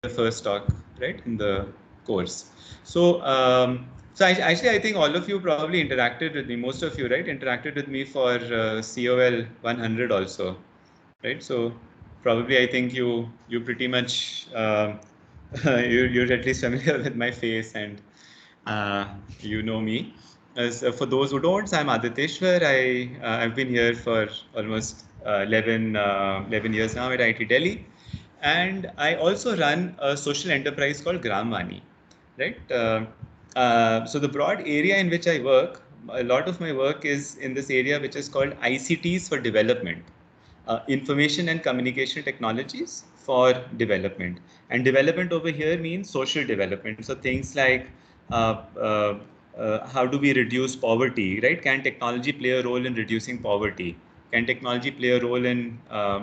the first talk, right, in the course. So I think all of you probably interacted with me, most of you, right, interacted with me for COL 100 also, right? So probably I think you pretty much you're at least familiar with my face, and you know me. As for those who don't, I'm Aditeshwar. I've been here for almost 11 years now at IIT Delhi, and I also run a social enterprise called Gram Vaani, right? So the broad area in which I work, a lot of my work is in this area which is called ICTs for development, information and communication technologies for development. And development over here means social development. So things like how do we reduce poverty, right? Can technology play a role in reducing poverty? Can technology play a role in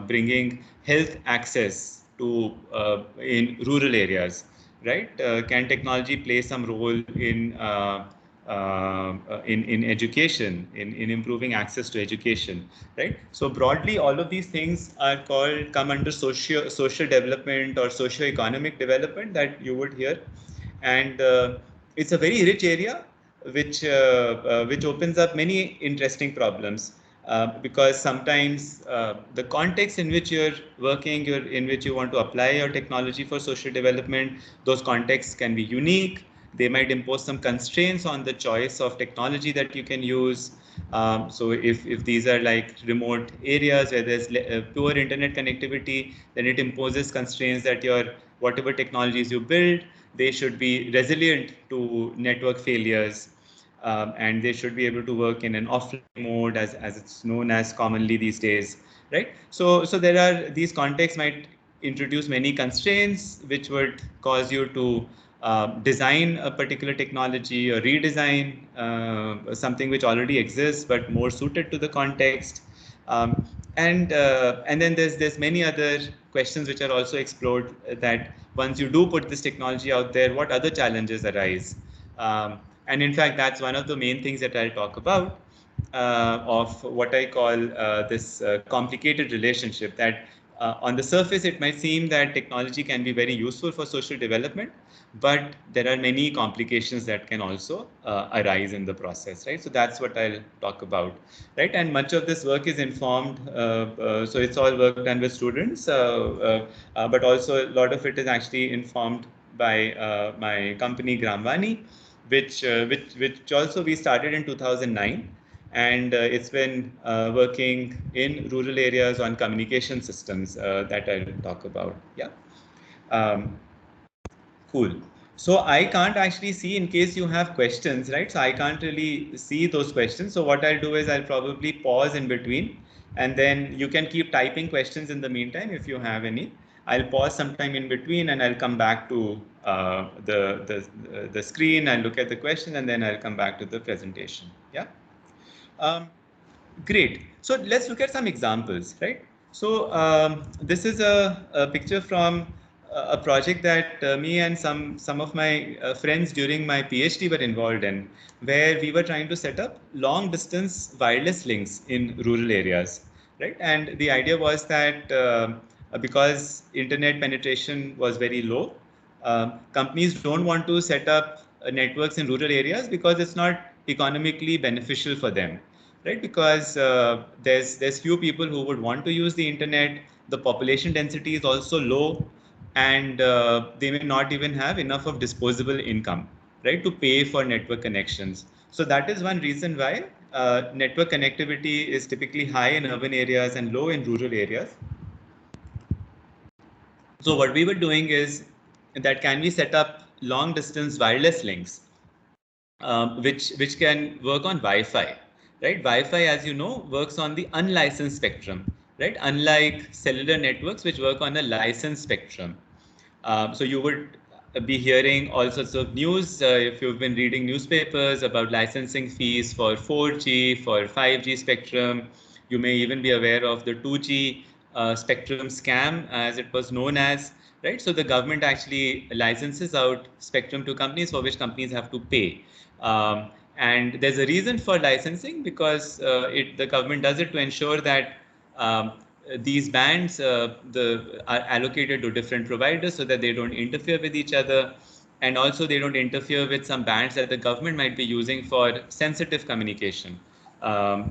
bringing health access to in rural areas, right? Can technology play some role in education, in improving access to education, right? So broadly, all of these things are come under social development or socio-economic development that you would hear, and it's a very rich area which opens up many interesting problems. Because sometimes the context in which you're working, in which you want to apply your technology for social development, those contexts can be unique. They might impose some constraints on the choice of technology that you can use. So if these are like remote areas where there's poor internet connectivity, then it imposes constraints that your whatever technologies you build, they should be resilient to network failures, and they should be able to work in an offline mode, as it's known as commonly these days, right? So there are these contexts might introduce many constraints which would cause you to design a particular technology or redesign something which already exists but more suited to the context. And then there's many other questions which are also explored, that once you do put this technology out there, what other challenges arise? And in fact, that's one of the main things that I'll talk about, of what I call this complicated relationship, that on the surface, it might seem that technology can be very useful for social development, but there are many complications that can also arise in the process, right? So that's what I'll talk about, right? And much of this work is informed, so it's all work done with students, but also a lot of it is actually informed by my company Gram Vaani, which also we started in 2009, and it's been working in rural areas on communication systems that I'll talk about. Yeah. Um, cool. So I can't actually see in case you have questions, right? So I can't really see those questions. So what I'll do is I'll probably pause in between, and then you can keep typing questions in the meantime if you have any. I'll pause sometime in between, and I'll come back to the screen. I'll look at the question, and then I'll come back to the presentation. Yeah. Um, Great. So let's look at some examples, right? So this is a picture from a project that me and some of my friends during my PhD were involved in, where we were trying to set up long distance wireless links in rural areas, right? And the idea was that because internet penetration was very low, companies don't want to set up networks in rural areas because it's not economically beneficial for them, right? Because there's few people who would want to use the internet. The population density is also low, and they may not even have enough of disposable income, right, to pay for network connections. So that is one reason why network connectivity is typically high in urban areas and low in rural areas. So what we were doing is that, can we set up long distance wireless links, which can work on Wi-Fi, right? Wi-Fi, as you know, works on the unlicensed spectrum, right? Unlike cellular networks, which work on a licensed spectrum. So you would be hearing all sorts of news if you've been reading newspapers about licensing fees for 4G, for 5G spectrum. You may even be aware of the 2G spectrum scam, as it was known as, right? So the government actually licenses out spectrum to companies, for which companies have to pay. And there's a reason for licensing, because the government does it to ensure that these bands are allocated to different providers so that they don't interfere with each other, and also they don't interfere with some bands that the government might be using for sensitive communication,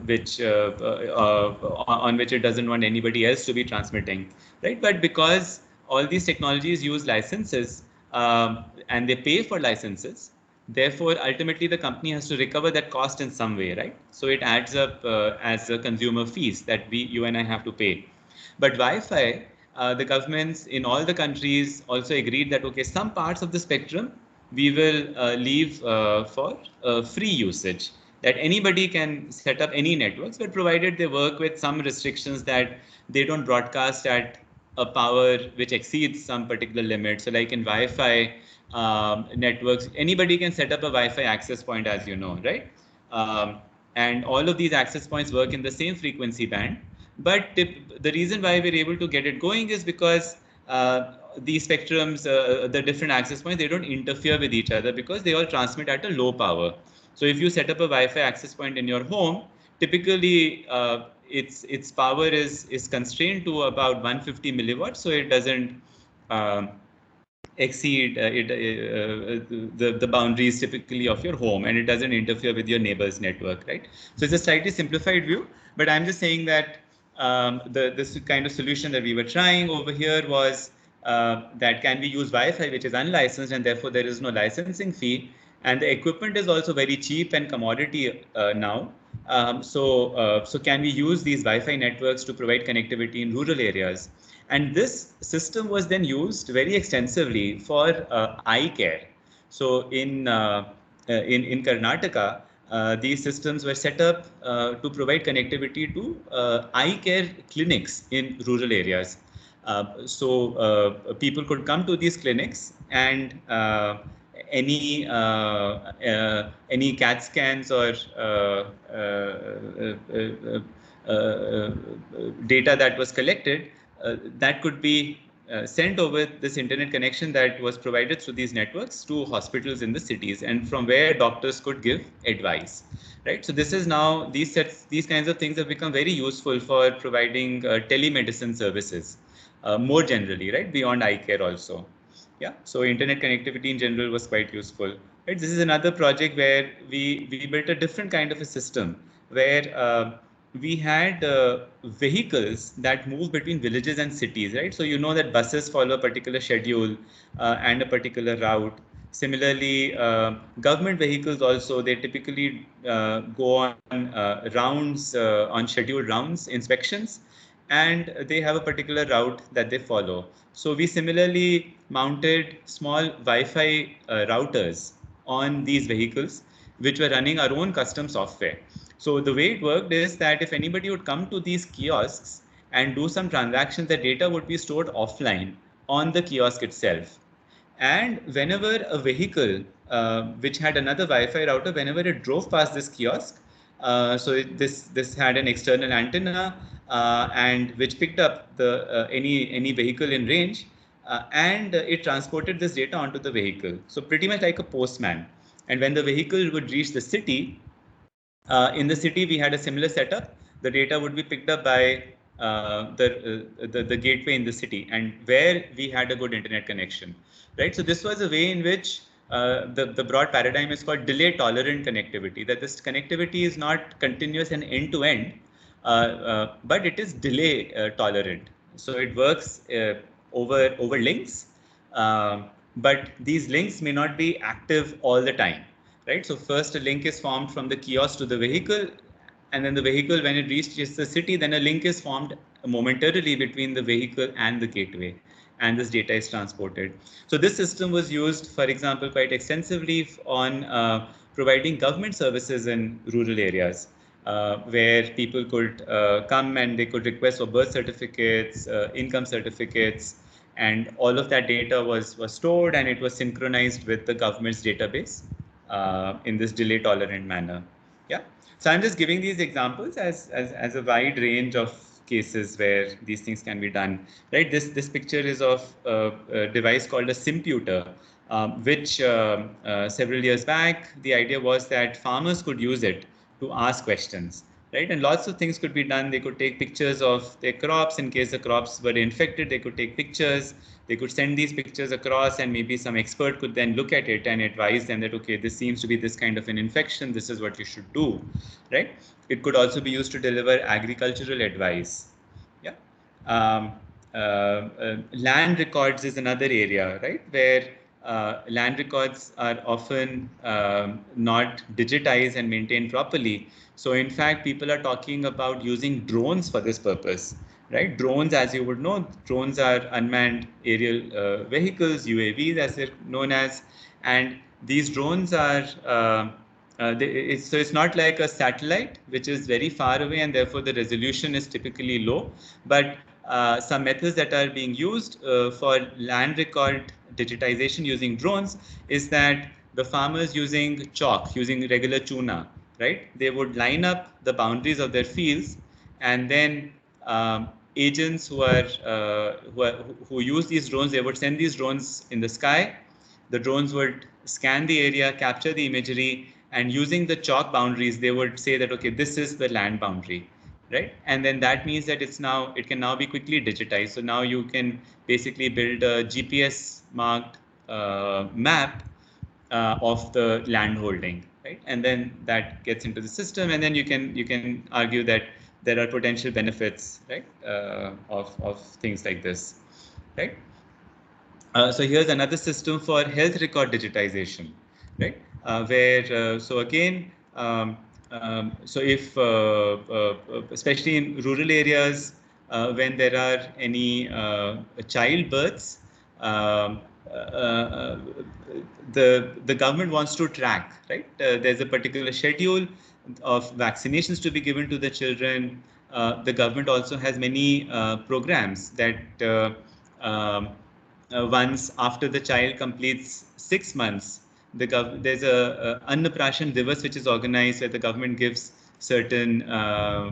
which on which it doesn't want anybody else to be transmitting, right? But because all these technologies use licenses, and they pay for licenses, therefore ultimately the company has to recover that cost in some way, right? So it adds up as a consumer fees that you and I have to pay. But Wi-Fi, the governments in all the countries also agreed that, okay, some parts of the spectrum we will leave for free usage, that anybody can set up any networks, but provided they work with some restrictions, that they don't broadcast at a power which exceeds some particular limit. So like in Wi-Fi networks, anybody can set up a Wi-Fi access point, as you know, right? Um, and all of these access points work in the same frequency band. But the reason why we're able to get it going is because these spectrums, the different access points, they don't interfere with each other because they all transmit at a low power. So if you set up a Wi-Fi access point in your home, typically its power is constrained to about 150 milliwatts, so it doesn't um, exceed the boundaries typically of your home, and it doesn't interfere with your neighbor's network, right? So it's a slightly simplified view, but I'm just saying that this kind of solution that we were trying over here was that can we use Wi-Fi, which is unlicensed, and therefore there is no licensing fee, and the equipment is also very cheap and commodity now. So can we use these Wi-Fi networks to provide connectivity in rural areas? And this system was then used very extensively for eye care. So in Karnataka, these systems were set up to provide connectivity to eye care clinics in rural areas. So people could come to these clinics, and any CAT scans or data that was collected, that could be sent over this internet connection that was provided through these networks to hospitals in the cities, and from where doctors could give advice, right? So this is now, these kinds of things have become very useful for providing telemedicine services more generally, right, beyond eye care also. Yeah, so internet connectivity in general was quite useful, right? This is another project where we built a different kind of a system where we had vehicles that move between villages and cities, right? So you know that buses follow a particular schedule and a particular route. Similarly, government vehicles also, they typically go on rounds, on scheduled rounds, inspections, and they have a particular route that they follow. So we similarly mounted small Wi-Fi routers on these vehicles, which were running our own custom software. So the way it worked is that if anybody would come to these kiosks and do some transactions, the data would be stored offline on the kiosk itself. And whenever a vehicle which had another Wi-Fi router, whenever it drove past this kiosk, this had an external antenna, and which picked up the any vehicle in range, and it transported this data onto the vehicle. So pretty much like a postman. And when the vehicle would reach the city, in the city, we had a similar setup. The data would be picked up by the gateway in the city, and where we had a good internet connection, right? So this was a way in which the broad paradigm is called delay tolerant connectivity. That this connectivity is not continuous and end to end, but it is delay tolerant. So it works over links, but these links may not be active all the time, right? So first a link is formed from the kiosk to the vehicle, and then the vehicle, when it reaches the city, then a link is formed momentarily between the vehicle and the gateway, and this data is transported. So this system was used, for example, quite extensively on providing government services in rural areas, where people could come and they could request for birth certificates, income certificates, and all of that data was stored, and it was synchronized with the government's database in this delay tolerant manner. Yeah. So I'm just giving these examples as a wide range of cases where these things can be done, right? This picture is of a device called a Simputer, which several years back, the idea was that farmers could use it to ask questions. right? And lots of things could be done. They could take pictures of their crops in case the crops were infected. They could take pictures. They could send these pictures across, and maybe some expert could then look at it and advise them that, okay, this seems to be this kind of an infection. This is what you should do, right? It could also be used to deliver agricultural advice. Yeah. Um, Land records is another area, right, where land records are often not digitized and maintained properly. So in fact, people are talking about using drones for this purpose, right? Drones, as you would know, drones are unmanned aerial vehicles, UAVs as they're known as, and these drones are so it's not like a satellite which is very far away and therefore the resolution is typically low, but some methods that are being used for land record digitization using drones is that the farmers using chalk, using regular tuna, right? They would line up the boundaries of their fields, and then agents who use these drones, they would send these drones in the sky. The drones would scan the area, capture the imagery, and using the chalk boundaries, they would say that, okay, this is the land boundary, right? And then that means that it can now be quickly digitized. So now you can basically build a GPS marked map of the land holding, right? And then that gets into the system, and then you can argue that there are potential benefits, right, of things like this, right? So here's another system for health record digitization, right? So again, so if especially in rural areas, when there are any child births, um, the government wants to track, right? There's a particular schedule of vaccinations to be given to the children. The government also has many programs that once after the child completes 6 months, there's a Annaprashan Divas which is organized where the government gives certain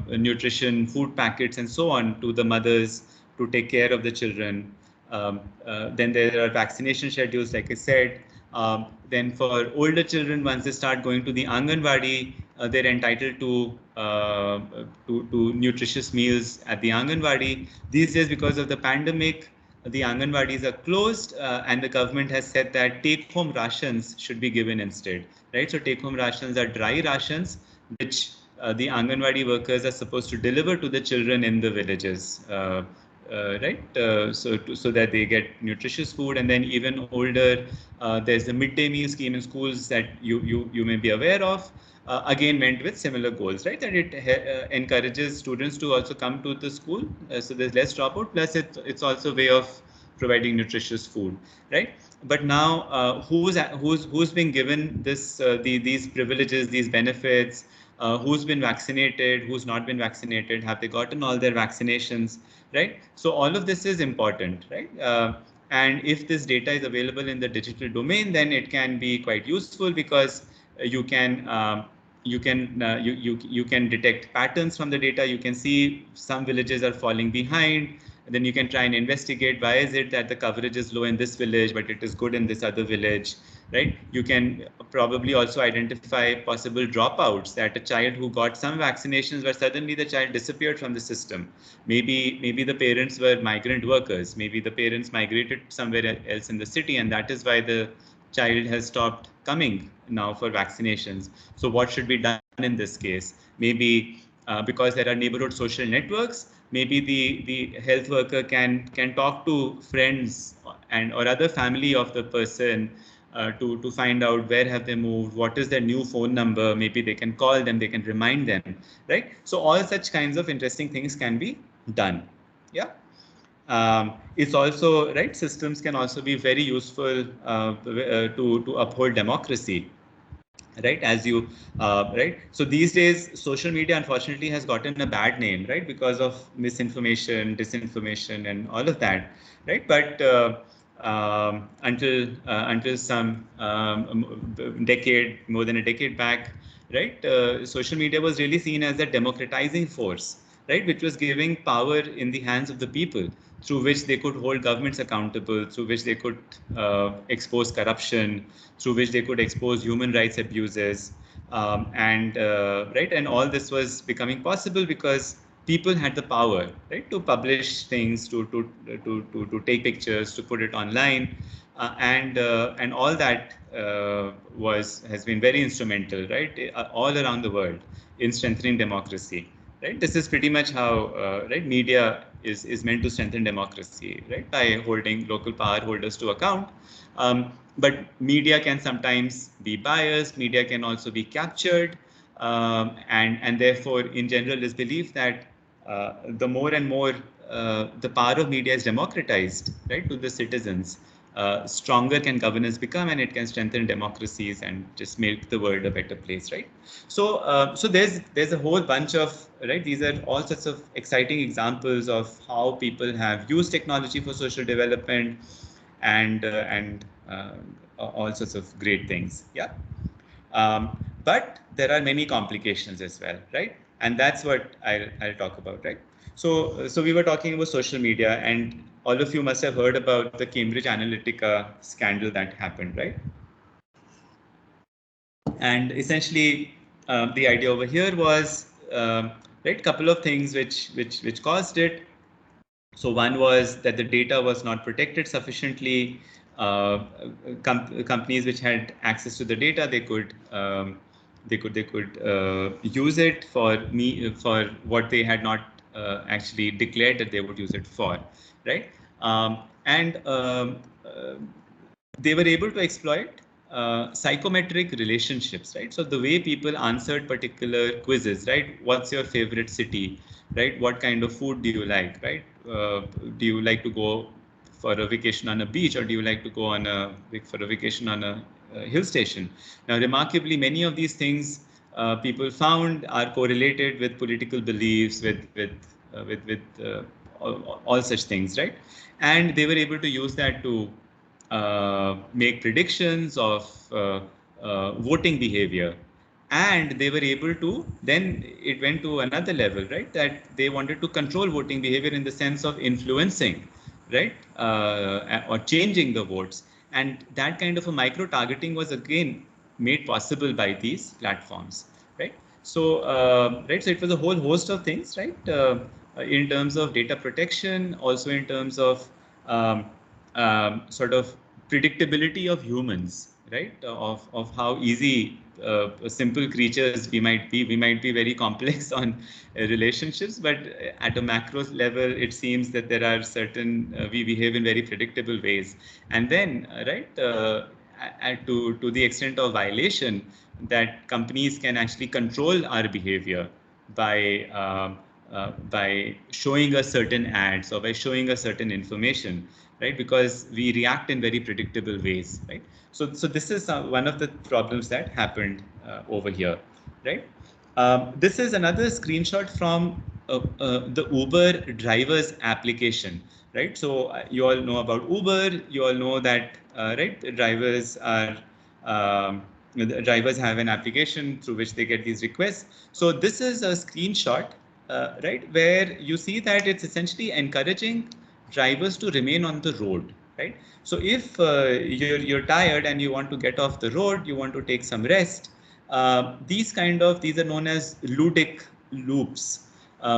nutrition, food packets, and so on to the mothers to take care of the children. Then there are vaccination schedules, like I said. Then for older children, once they start going to the Anganwadi, they're entitled to nutritious meals at the Anganwadi. These days, because of the pandemic, the Anganwadis are closed, and the government has said that take-home rations should be given instead, right? So take-home rations are dry rations, which the Anganwadi workers are supposed to deliver to the children in the villages. Right, so that they get nutritious food, and then even older, there's the midday meal scheme in schools that you may be aware of. Again, meant with similar goals, right? That it encourages students to also come to the school, so there's less dropout. Plus, it's also a way of providing nutritious food, right? But now, who's being given these privileges, these benefits? Who's been vaccinated, who's not been vaccinated, have they gotten all their vaccinations, right? So all of this is important, right? And if this data is available in the digital domain, then it can be quite useful, because you can you can detect patterns from the data. You can see some villages are falling behind. Then you can try and investigate, why is it that the coverage is low in this village but it is good in this other village, right? You can probably also identify possible dropouts, that a child who got some vaccinations but suddenly the child disappeared from the system. Maybe the parents were migrant workers. Maybe the parents migrated somewhere else in the city, and that is why the child has stopped coming now for vaccinations. So what should be done in this case? Maybe because there are neighborhood social networks, maybe the health worker can talk to friends and or other family of the person to find out where have they moved, what is their new phone number. Maybe they can call them, they can remind them, right? So all such kinds of interesting things can be done. Yeah. It's also, right, systems can also be very useful to uphold democracy, right? As you right, so these days social media unfortunately has gotten a bad name, right, because of misinformation, disinformation, and all of that, right? But until some decade, more than a decade back, right, social media was really seen as a democratizing force, right, which was giving power in the hands of the people, through which they could hold governments accountable, through which they could expose corruption, through which they could expose human rights abuses, And all this was becoming possible because people had the power, right, to publish things, to take pictures, to put it online, and all that has been very instrumental, right, all around the world in strengthening democracy. Right, this is pretty much how right, media is meant to strengthen democracy, right, by holding local power holders to account. But media can sometimes be biased. Media can also be captured, and therefore, in general, is believed that the more and more the power of media is democratized, right, to the citizens, stronger can governance become, and it can strengthen democracies and just make the world a better place, right? So there's a whole bunch of, right. These are all sorts of exciting examples of how people have used technology for social development, and all sorts of great things. Yeah. But there are many complications as well, right? And that's what I'll talk about, right? So we were talking about social media, and all of you must have heard about the Cambridge Analytica scandal that happened, right? And essentially, the idea over here was, right, couple of things which caused it. So one was that the data was not protected sufficiently. Companies which had access to the data, they could use it for what they had not actually declared that they would use it for, right? And They were able to exploit psychometric relationships, right? So the way people answered particular quizzes, right? What's your favorite city, right? What kind of food do you like, right? Do you like to go for a vacation on a beach, or do you like to go for a vacation on a hill station? Now, remarkably, many of these things people found are correlated with political beliefs, with all such things, right? And they were able to use that to make predictions of voting behavior. And they were able to, then it went to another level, right? That they wanted to control voting behavior in the sense of influencing, right? Or changing the votes. And that kind of a micro targeting was again made possible by these platforms, right? So it was a whole host of things, right? In terms of data protection, also in terms of um, sort of predictability of humans, right? Of how easy simple creatures we might be. We might be very complex on relationships, but at a macro level, it seems that there are certain we behave in very predictable ways. And then, to the extent of violation, that companies can actually control our behavior by showing us certain ads or by showing us certain information, right? Because we react in very predictable ways, right? So this is one of the problems that happened over here, right? This is another screenshot from the Uber drivers application, right? So you all know about Uber. You all know that, right? The drivers have an application through which they get these requests. So this is a screenshot, right, where you see that it's essentially encouraging drivers to remain on the road, right? So if you're tired and you want to get off the road, you want to take some rest, these are known as ludic loops,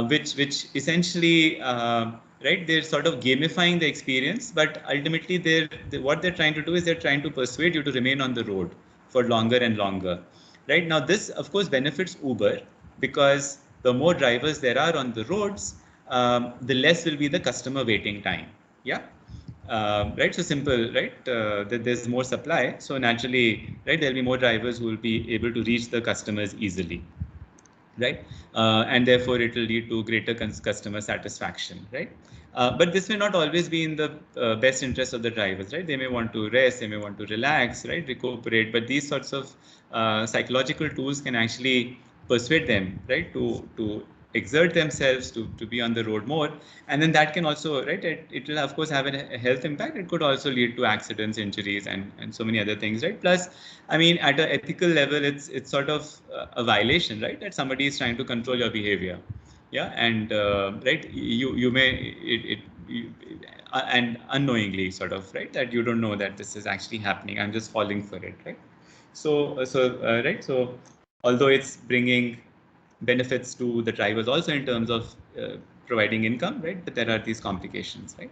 which essentially, right, they're sort of gamifying the experience, but ultimately what they're trying to do is they're trying to persuade you to remain on the road for longer and longer. Right now, this of course benefits Uber because the more drivers there are on the roads, the less will be the customer waiting time. Yeah. Right, so simple, right? That there's more supply, so naturally, right, there'll be more drivers who will be able to reach the customers easily, right? And therefore, it will lead to greater customer satisfaction, right? But this may not always be in the best interest of the drivers, right? They may want to rest, they may want to relax, right, recuperate. But these sorts of psychological tools can actually persuade them, right, to exert themselves to be on the road more. And then that can also, right, it will of course have a health impact. It could also lead to accidents, injuries, and so many other things, right? Plus, I mean, at an ethical level, it's sort of a violation, right, that somebody is trying to control your behavior. Yeah. And right, you may and unknowingly, sort of, right, that you don't know that this is actually happening. I'm just falling for it, right? Right, so although it's bringing benefits to the drivers also in terms of providing income, right? But there are these complications, right?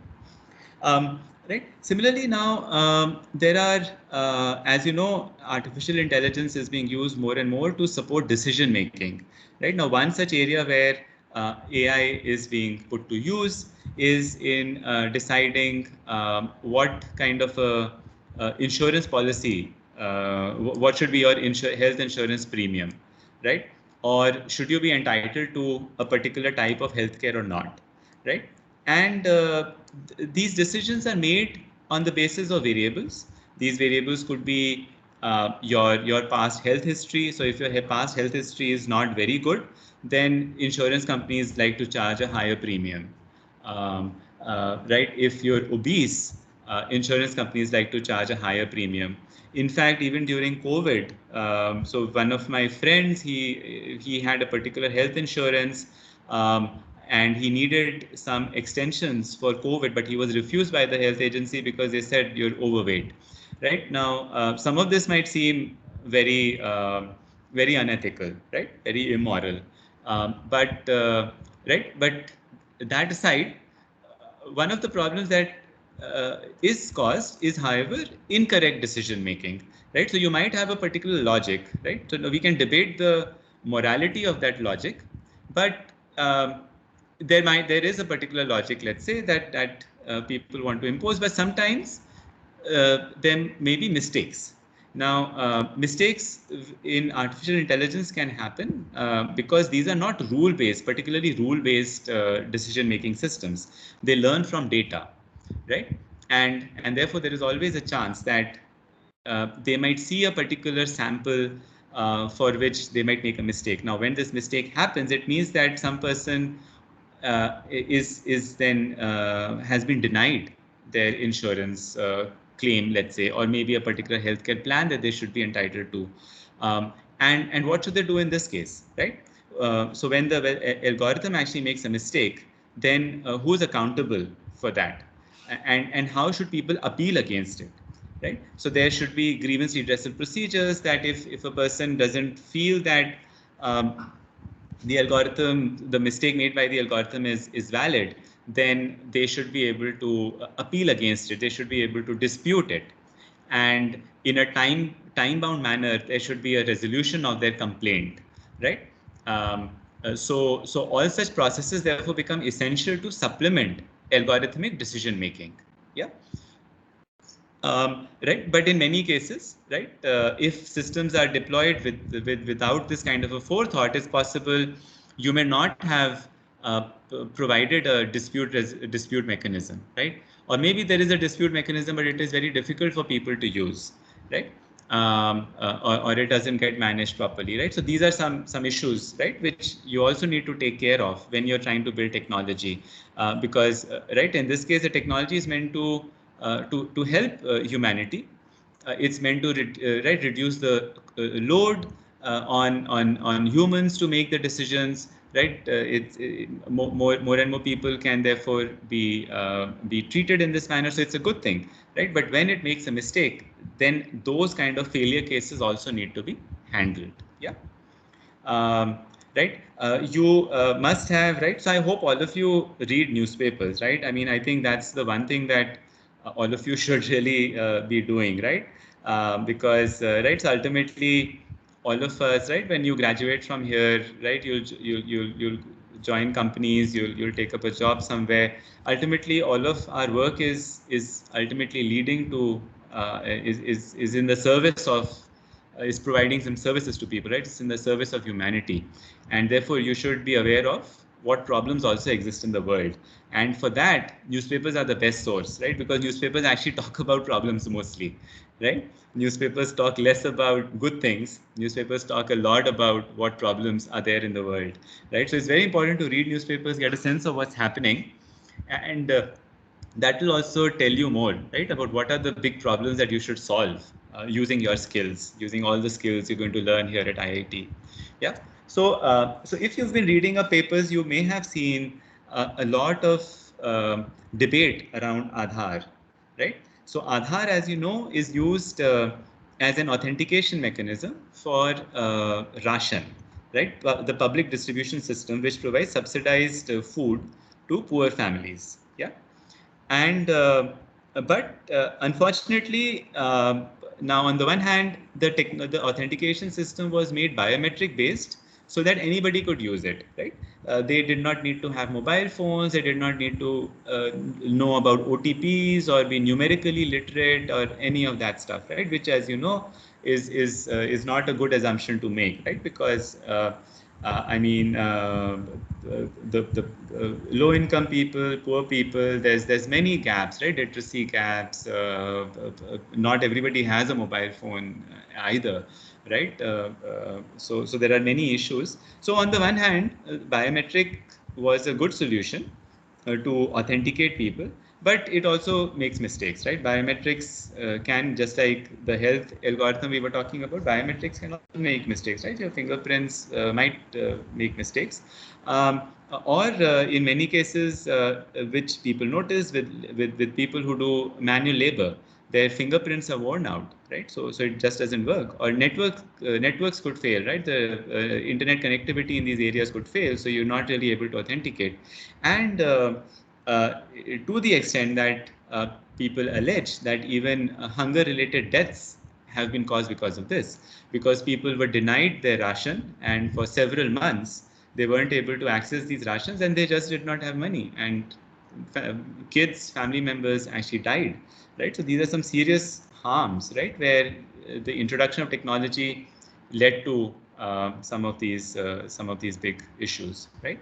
Um, right. Similarly, now there are, as you know, artificial intelligence is being used more and more to support decision making. Right now, one such area where AI is being put to use is in deciding what kind of a insurance policy, what should be your health insurance premium, right? Or should you be entitled to a particular type of healthcare or not, right? And these decisions are made on the basis of variables. These variables could be your past health history. So if your past health history is not very good, then insurance companies like to charge a higher premium. Right? If you're obese, insurance companies like to charge a higher premium. In fact, even during COVID, so one of my friends, he had a particular health insurance, and he needed some extensions for COVID, but he was refused by the health agency because they said you're overweight. Right now, some of this might seem very very unethical, right? Very immoral. But right, but that aside, one of the problems that is caused is, however, incorrect decision making, right? So you might have a particular logic, right? So we can debate the morality of that logic, but there is a particular logic, let's say, that people want to impose, but sometimes there may be mistakes. Now, mistakes in artificial intelligence can happen because these are not rule-based, particularly rule-based decision-making systems. They learn from data, right? And therefore, there is always a chance that they might see a particular sample for which they might make a mistake. Now, when this mistake happens, it means that some person is then has been denied their insurance claim, let's say, or maybe a particular healthcare plan that they should be entitled to. And what should they do in this case, right? So when the algorithm actually makes a mistake, then who's accountable for that? And how should people appeal against it? Right? So there should be grievance redressal procedures that if a person doesn't feel that the algorithm, the mistake made by the algorithm is valid, then they should be able to appeal against it. They should be able to dispute it. And in a time-bound manner, there should be a resolution of their complaint, right? So all such processes therefore become essential to supplement algorithmic decision making. Yeah. Right, but in many cases, right, if systems are deployed without this kind of a forethought, it's possible you may not have provided a dispute mechanism, right? Or maybe there is a dispute mechanism, but it is very difficult for people to use, right? Or it doesn't get managed properly, right? So these are some issues, right, which you also need to take care of when you're trying to build technology, because right, in this case, the technology is meant to help humanity. It's meant to right, reduce the load on humans to make the decisions, right? More and more people can therefore be treated in this manner, so it's a good thing, right? But when it makes a mistake, then those kind of failure cases also need to be handled. Yeah. Right, you must have, right? So I hope all of you read newspapers, right? I mean, I think that's the one thing that all of you should really be doing, right? Because right, so ultimately all of us, right, when you graduate from here, right, you'll join companies, you'll take up a job somewhere. Ultimately all of our work is ultimately leading to is in the service of is providing some services to people, right? It's in the service of humanity. And therefore, you should be aware of what problems also exist in the world. And for that, newspapers are the best source, right? Because newspapers actually talk about problems mostly, right? Newspapers talk less about good things. Newspapers talk a lot about what problems are there in the world, right? So it's very important to read newspapers, get a sense of what's happening. And that will also tell you more, right, about what are the big problems that you should solve using your skills, using all the skills you're going to learn here at IIT. Yeah. So if you've been reading our papers, you may have seen a lot of debate around Aadhaar, right? So Aadhaar, as you know, is used as an authentication mechanism for ration, right? The public distribution system, which provides subsidized food to poor families. Yeah, and but unfortunately, now on the one hand, the authentication system was made biometric based, so that anybody could use it, right? They did not need to have mobile phones. They did not need to know about OTPs or be numerically literate or any of that stuff, right? Which, as you know, is not a good assumption to make, right? Because I mean, the low income people, poor people, there's many gaps, right? Literacy gaps. Not everybody has a mobile phone either, right? So there are many issues. So on the one hand, biometric was a good solution to authenticate people, but it also makes mistakes, right? Biometrics can, just like the health algorithm we were talking about, biometrics can also make mistakes, right? Your fingerprints might make mistakes, or in many cases, which people notice with people who do manual labor, their fingerprints are worn out, right? So it just doesn't work. Or networks could fail, right? The internet connectivity in these areas could fail, so you're not really able to authenticate. And to the extent that people allege that even hunger-related deaths have been caused because of this, because people were denied their ration, and for several months they weren't able to access these rations, and they just did not have money, and kids, family members actually died, right? So these are some serious harms, right, where the introduction of technology led to some of these big issues, right?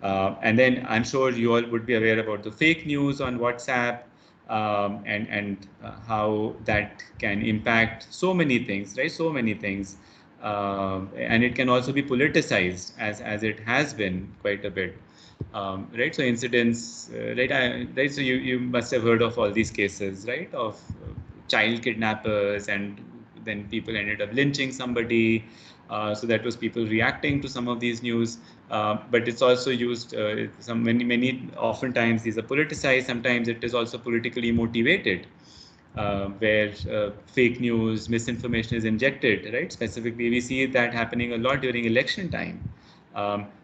And then I'm sure you all would be aware about the fake news on WhatsApp, and how that can impact so many things, right? So many things, and it can also be politicized, as it has been quite a bit, right? So incidents, right? So you must have heard of all these cases, right? Of child kidnappers, and then people ended up lynching somebody. So that was people reacting to some of these news, but it's also used many oftentimes these are politicized. Sometimes it is also politically motivated, where fake news, misinformation is injected, right? Specifically, we see that happening a lot during election time.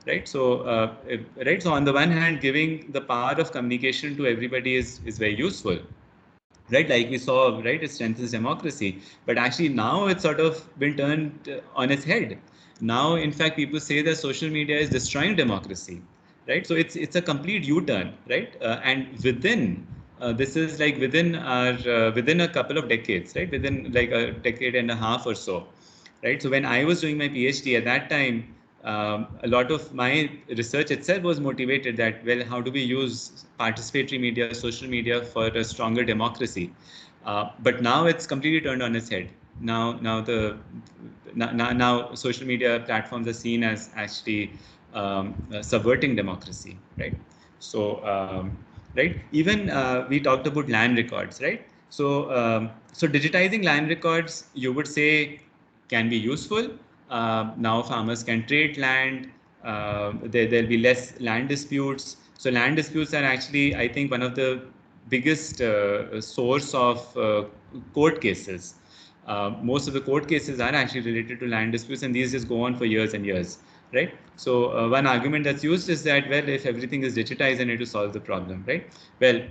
Right. So, right. So, on the one hand, giving the power of communication to everybody is very useful, right? Like we saw, right? It strengthens democracy, but actually now it's sort of been turned on its head. Now, in fact, people say that social media is destroying democracy, right? So it's a complete U-turn, right? And within this is like within a couple of decades, right? Within like a decade and a half or so, right? So when I was doing my PhD at that time, a lot of my research itself was motivated that, well, how do we use participatory media, social media for a stronger democracy? But now it's completely turned on its head. Now social media platforms are seen as actually subverting democracy, right? So, right, even we talked about land records, right? So digitizing land records, you would say, can be useful. Now farmers can trade land. There'll be less land disputes. So land disputes are actually, I think, one of the biggest source of court cases. Most of the court cases are actually related to land disputes, and these just go on for years and years, right? So one argument that's used is that, well, if everything is digitized, then it will solve the problem, right? Well,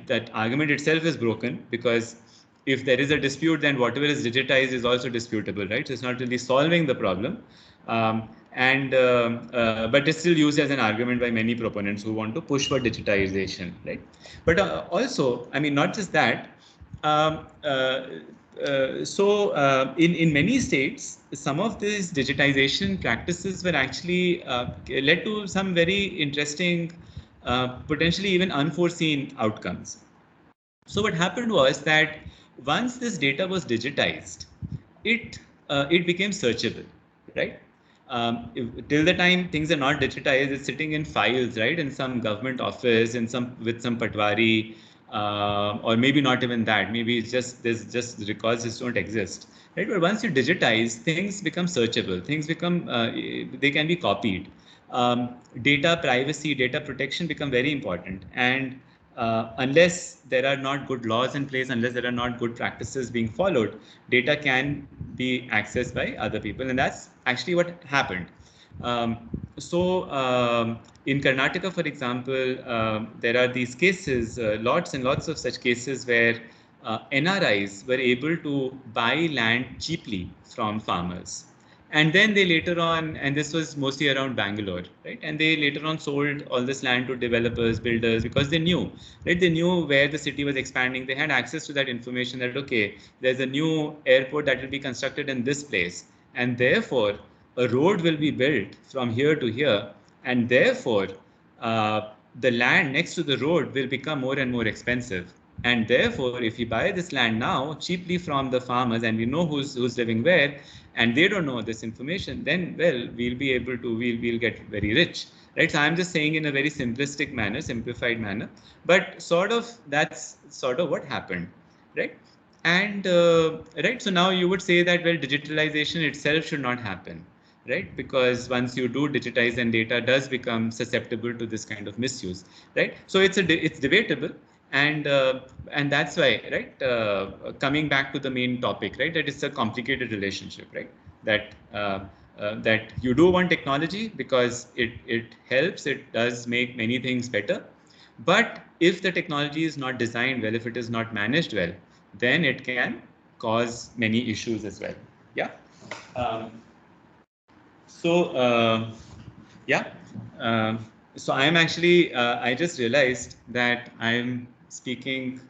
that argument itself is broken, because if there is a dispute, then whatever is digitized is also disputable, right? So it's not really solving the problem. But it's still used as an argument by many proponents who want to push for digitization, right? But also, I mean, not just that. Um, uh, in many states, some of these digitization practices were actually led to some very interesting, potentially even unforeseen outcomes. So what happened was that once this data was digitized, it became searchable, right? Till the time things are not digitized, it's sitting in files, right, in some government office, in some with some patwari, or maybe not even that. Maybe it's just there's just records just don't exist, right? But once you digitize, things become searchable. Things become they can be copied. Data privacy, data protection become very important, and unless there are not good laws in place, unless there are not good practices being followed, data can be accessed by other people, and that's actually what happened. In Karnataka, for example, there are these cases, lots and lots of such cases where NRIs were able to buy land cheaply from farmers. And then they later on, and this was mostly around Bangalore, right? And they later on sold all this land to developers, builders, because they knew, right? They knew where the city was expanding. They had access to that information that, okay, there's a new airport that will be constructed in this place. And therefore, a road will be built from here to here. And therefore, the land next to the road will become more and more expensive. And therefore, if we buy this land now cheaply from the farmers, and we know who's living where, and they don't know this information, then well, we'll be able to we'll get very rich, right? So I'm just saying in a very simplistic manner, simplified manner, but sort of that's sort of what happened, right? And right, so now you would say that well, digitalization itself should not happen, right? Because once you do digitize, then data does become susceptible to this kind of misuse, right? So it's debatable, and that's why, right? Coming back to the main topic, right? That it's a complicated relationship, right? That that you do want technology because it helps, it does make many things better, but if the technology is not designed well, if it is not managed well, then it can cause many issues as well. Yeah. Um, so yeah, so I'm actually I just realized that I'm speaking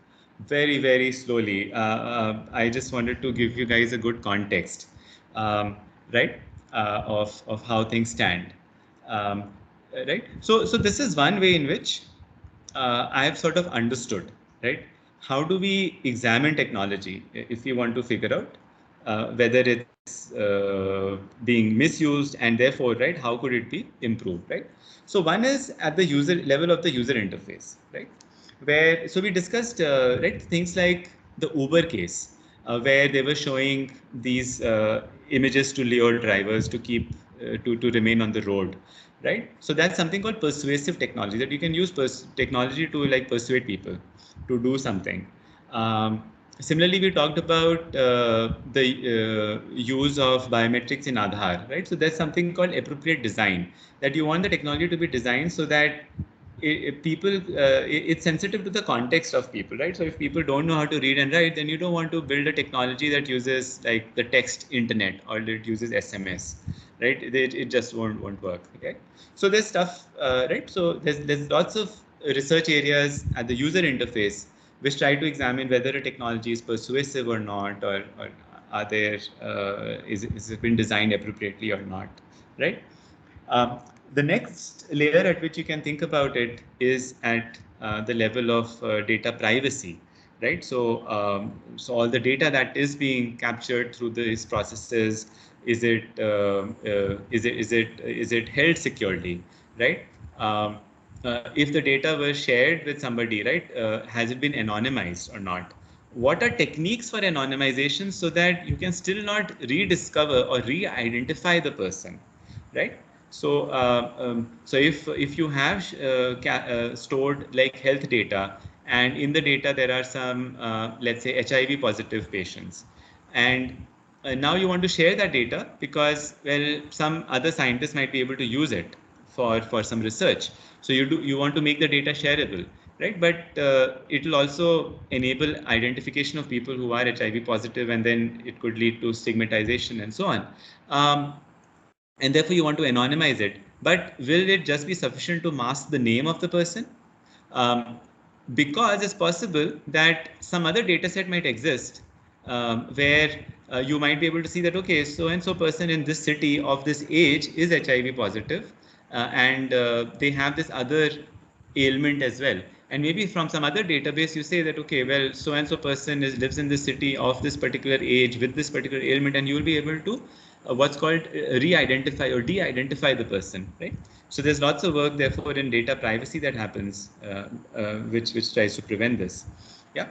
very slowly. I just wanted to give you guys a good context, right, of how things stand, um, right. So this is one way in which I have sort of understood, right? How do we examine technology if we want to figure out whether it's being misused, and therefore, right, how could it be improved, right? So one is at the user level of the user interface, right? Where so we discussed right, things like the Uber case, where they were showing these images to lure drivers to keep to remain on the road, right? So that's something called persuasive technology, that you can use technology to like persuade people to do something. Um, Similarly, we talked about the use of biometrics in Aadhaar, right? So there's something called appropriate design, that you want the technology to be designed so that people it's sensitive to the context of people, right? So if people don't know how to read and write, then you don't want to build a technology that uses like the text internet, or it uses SMS, right? It just won't work. Okay, so there's stuff, right? So there's lots of research areas at the user interface which try to examine whether a technology is persuasive or not, or are there is it been designed appropriately or not, right? um, the next layer at which you can think about it is at the level of data privacy, right? So all the data that is being captured through these processes, is it held securely, right? If the data was shared with somebody, right, has it been anonymized or not? What are techniques for anonymization so that you can still not rediscover or re-identify the person, right? So if you have stored like health data, and in the data there are some let's say HIV positive patients, and now you want to share that data because well, some other scientists might be able to use it for some research. So you want to make the data shareable, right? But it will also enable identification of people who are HIV positive, and then it could lead to stigmatization and so on. And therefore you want to anonymize it. But will it just be sufficient to mask the name of the person? Um, because it's possible that some other data set might exist, where you might be able to see that, okay, so and so person in this city of this age is HIV positive, and they have this other ailment as well. And maybe from some other database, you say that, okay, well, so and so person lives in this city of this particular age with this particular ailment, and you will be able to what's called re-identify or de-identify the person, right? So there's lots of work, therefore, in data privacy that happens, which tries to prevent this. Yeah.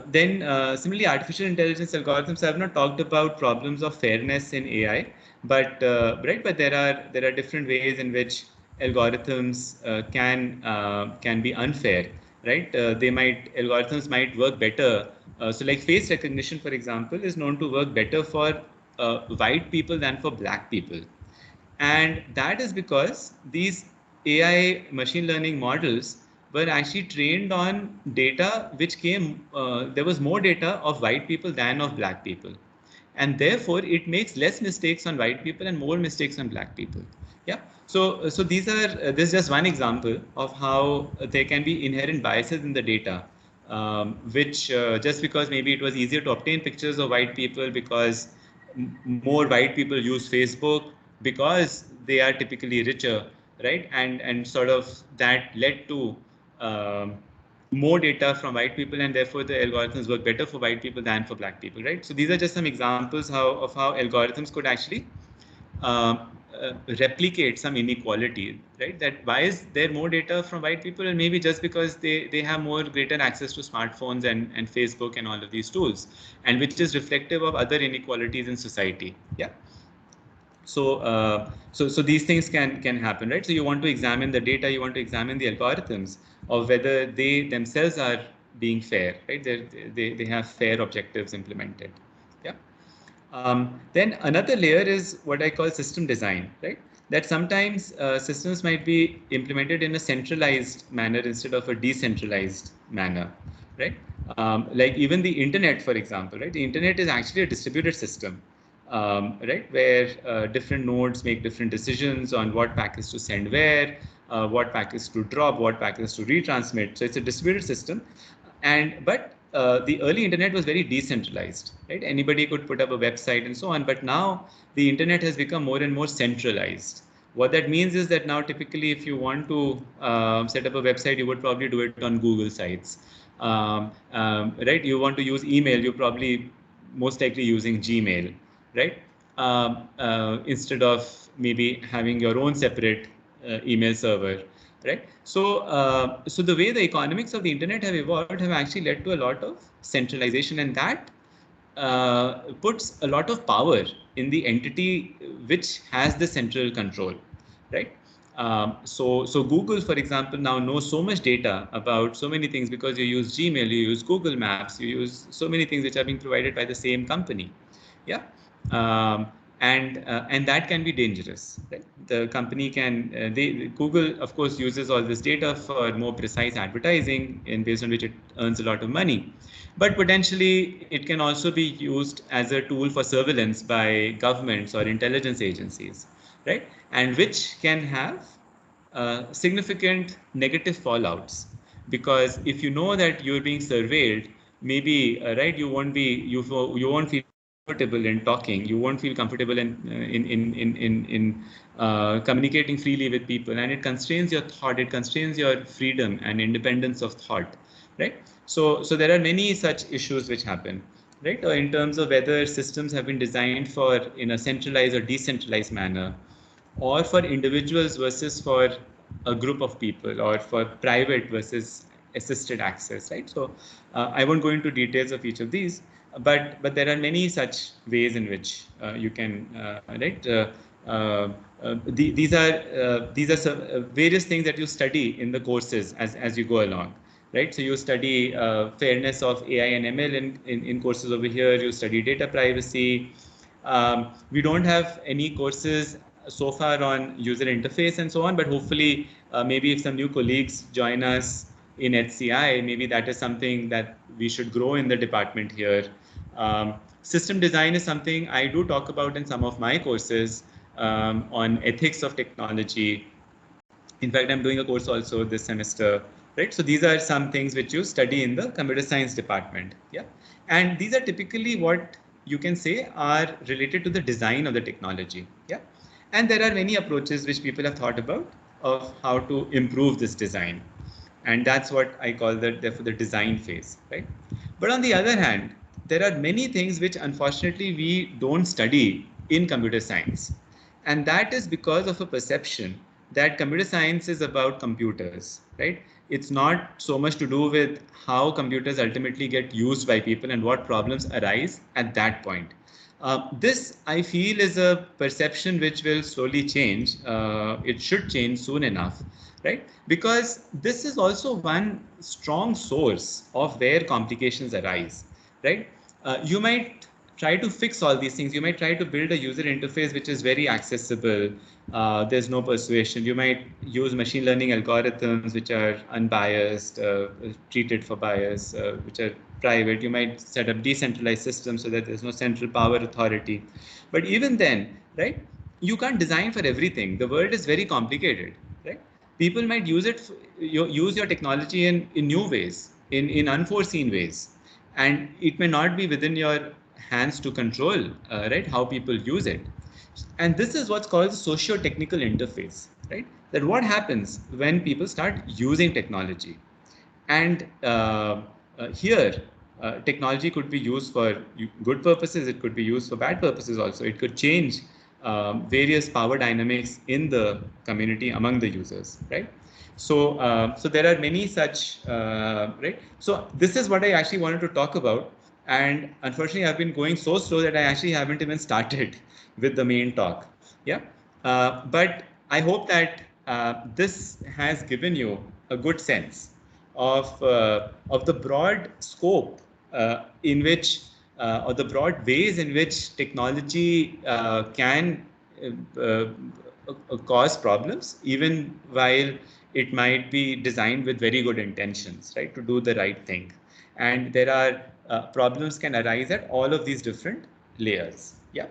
Then similarly, artificial intelligence algorithms. I have not talked about problems of fairness in AI, but right, but there are different ways in which algorithms can be unfair. right? Algorithms might work better. So like face recognition, for example, is known to work better for white people than for black people. And that is because these AI machine learning models were actually trained on data which there was more data of white people than of black people. And therefore, it makes less mistakes on white people and more mistakes on black people. Yeah. So this is just one example of how there can be inherent biases in the data, which just because maybe it was easier to obtain pictures of white people because more white people use Facebook because they are typically richer, right? And sort of that led to um, more data from white people, and therefore the algorithms work better for white people than for black people, right? So these are just some examples of how algorithms could actually uh, replicate some inequality, right? That why is there more data from white people? And maybe just because they have more greater access to smartphones and Facebook and all of these tools, and which is reflective of other inequalities in society. Yeah. So these things can happen, right? So you want to examine the data, you want to examine the algorithms of whether they themselves are being fair, right? They have fair objectives implemented. Yeah. Then another layer is what I call system design, right? That sometimes systems might be implemented in a centralized manner instead of a decentralized manner, right? Like even the internet, for example, right? The internet is actually a distributed system, right? Where different nodes make different decisions on what packets to send where, what packets to drop, what packets to retransmit. So it's a distributed system, but the early internet was very decentralized, right? Anybody could put up a website and so on, but now the internet has become more and more centralized. What that means is that now typically if you want to set up a website, you would probably do it on Google sites, right? You want to use email, you're probably most likely using Gmail, right? Instead of maybe having your own separate email server, right? So the way the economics of the internet have evolved have actually led to a lot of centralization, and that puts a lot of power in the entity which has the central control, right? So Google, for example, now knows so much data about so many things because you use Gmail, you use Google Maps, you use so many things which are being provided by the same company. Yeah. Um, and that can be dangerous, right? The company Google of course uses all this data for more precise advertising, and based on which it earns a lot of money, but potentially it can also be used as a tool for surveillance by governments or intelligence agencies, right? And which can have significant negative fallouts, because if you know that you're being surveilled, maybe right, you won't feel comfortable in talking, you won't feel comfortable in communicating freely with people, and it constrains your thought, it constrains your freedom and independence of thought, right? So there are many such issues which happen, right? In terms of whether systems have been designed for in a centralized or decentralized manner, or for individuals versus for a group of people, or for private versus assisted access, right? So I won't go into details of each of these, but there are many such ways in which you can right. These are some, various things that you study in the courses as you go along, right? So you study fairness of AI and ML in courses over here. You study data privacy. We don't have any courses so far on user interface and so on, but hopefully maybe if some new colleagues join us in HCI, maybe that is something that we should grow in the department here. System design is something I do talk about in some of my courses on ethics of technology. In fact, I'm doing a course also this semester, right? So these are some things which you study in the computer science department. Yeah. And these are typically what you can say are related to the design of the technology. Yeah. And there are many approaches which people have thought about of how to improve this design. And that's what I call therefore the design phase, right? But on the other hand, there are many things which unfortunately we don't study in computer science. And that is because of a perception that computer science is about computers, right? It's not so much to do with how computers ultimately get used by people and what problems arise at that point. This, I feel, is a perception which will slowly change. It should change soon enough, right? Because this is also one strong source of where complications arise, right? You might try to fix all these things. You might try to build a user interface which is very accessible. There's no persuasion. You might use machine learning algorithms which are unbiased, treated for bias, which are private. You might set up decentralized systems so that there's no central power authority. But even then, right, you can't design for everything. The world is very complicated, right? People might use it, use your technology in new ways, in unforeseen ways. And it may not be within your hands to control, right, how people use it. And this is what's called the socio-technical interface, right? That what happens when people start using technology. And here, technology could be used for good purposes. It could be used for bad purposes also. It could change various power dynamics in the community among the users, right? So there are many such, right? So this is what I actually wanted to talk about. And unfortunately, I've been going so slow that I actually haven't even started with the main talk. Yeah. But I hope that this has given you a good sense of the broad scope in which or the broad ways in which technology can uh, cause problems, even while it might be designed with very good intentions, right, to do the right thing. And there are problems can arise at all of these different layers. Yeah.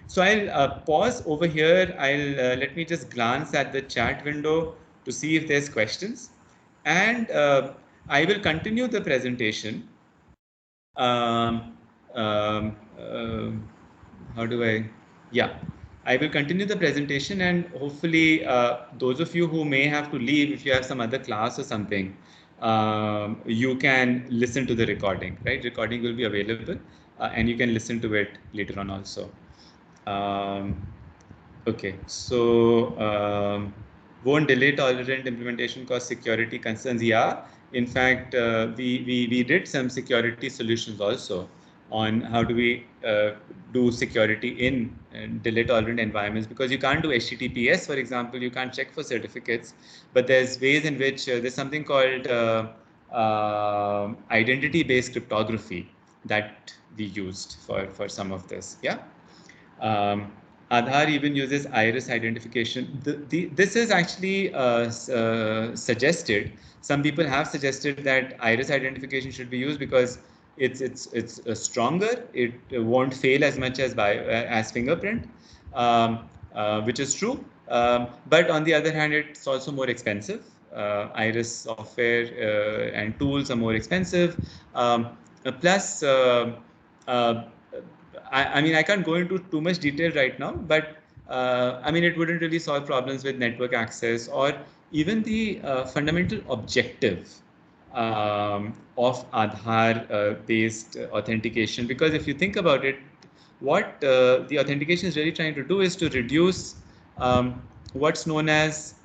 So I'll pause over here. I'll let me just glance at the chat window to see if there's questions, and I will continue the presentation. Um, um, um, how do I? Yeah, I will continue the presentation, and hopefully, those of you who may have to leave, if you have some other class or something, you can listen to the recording. Right, recording will be available, and you can listen to it later on also. Um, okay, so won't delay tolerant implementation cause security concerns? Yeah, in fact, we did some security solutions also on how do we do security in delay tolerant environments, because you can't do HTTPS, for example, you can't check for certificates, but there's ways in which there's something called identity-based cryptography that we used for some of this. Yeah. Um, Aadhaar even uses iris identification. This is actually suggested. Some people have suggested that iris identification should be used because it's stronger. It won't fail as much as fingerprint, which is true. But on the other hand, it's also more expensive. Iris software and tools are more expensive. Plus. Uh, I mean, I can't go into too much detail right now, but I mean, it wouldn't really solve problems with network access or even the fundamental objective of Aadhaar based authentication. Because if you think about it, what the authentication is really trying to do is to reduce what's known as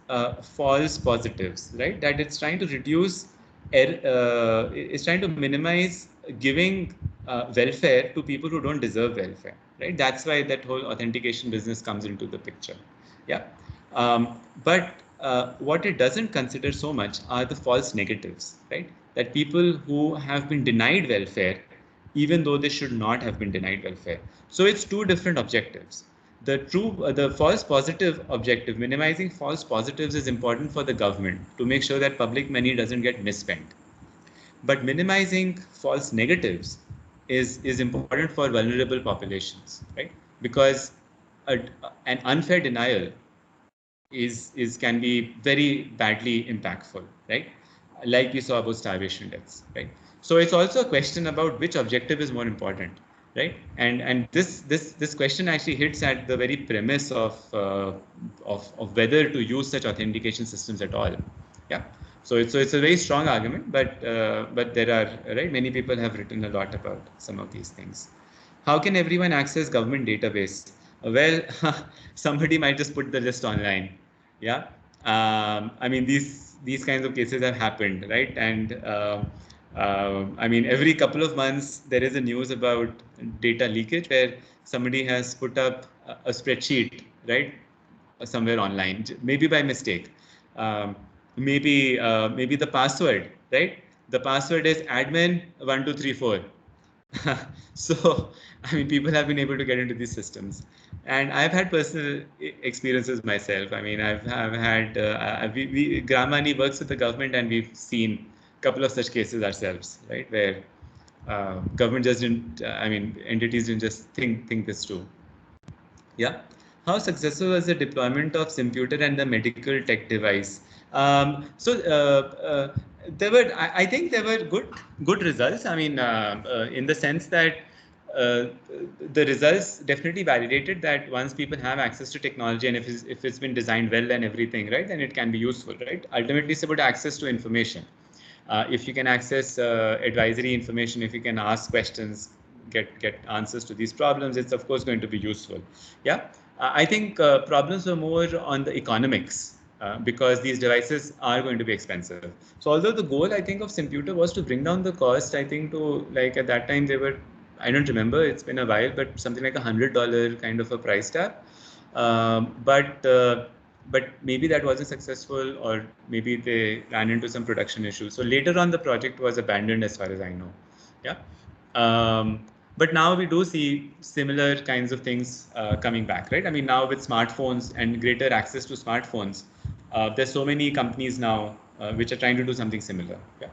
false positives, right? That it's trying to reduce, it's trying to minimize giving welfare to people who don't deserve welfare, right? That's why that whole authentication business comes into the picture. Yeah. But what it doesn't consider so much are the false negatives, right? That people who have been denied welfare, even though they should not have been denied welfare. So it's two different objectives. The false positive objective, minimizing false positives, is important for the government to make sure that public money doesn't get misspent. But minimizing false negatives is important for vulnerable populations, right? Because a, an unfair denial is can be very badly impactful, right? Like we saw about starvation deaths, right? So it's also a question about which objective is more important, right? And this question actually hits at the very premise of whether to use such authentication systems at all. Yeah. So it's a very strong argument, but there are, right, many people have written a lot about some of these things. How can everyone access government database? Well, somebody might just put the list online. Yeah. I mean, these kinds of cases have happened, right? And I mean, every couple of months there is a news about data leakage where somebody has put up a spreadsheet, right, somewhere online, maybe by mistake. Um, maybe the password, right? The password is admin1234. So, I mean, people have been able to get into these systems, and I've had personal experiences myself. I mean, I've had Gram Vaani works with the government, and we've seen a couple of such cases ourselves, right, where government just didn't. I mean, entities didn't just think this through. Yeah. How successful was the deployment of Simputer and the medical tech device? There were, I think there were good results. I mean, in the sense that uh, the results definitely validated that once people have access to technology and if it's been designed well and everything, right, then it can be useful, right? Ultimately, it's about access to information. If you can access advisory information, if you can ask questions, get answers to these problems, it's of course going to be useful. Yeah, I think problems are more on the economics because these devices are going to be expensive. So although the goal I think of Simputer was to bring down the cost, I think to like at that time they were, I don't remember, it's been a while, but something like $100 kind of a price tag. Um, but uh, but maybe that wasn't successful, or maybe they ran into some production issues. So later on, the project was abandoned, as far as I know. Yeah. But now we do see similar kinds of things coming back, right? I mean, now with smartphones and greater access to smartphones, there's so many companies now which are trying to do something similar. Yeah.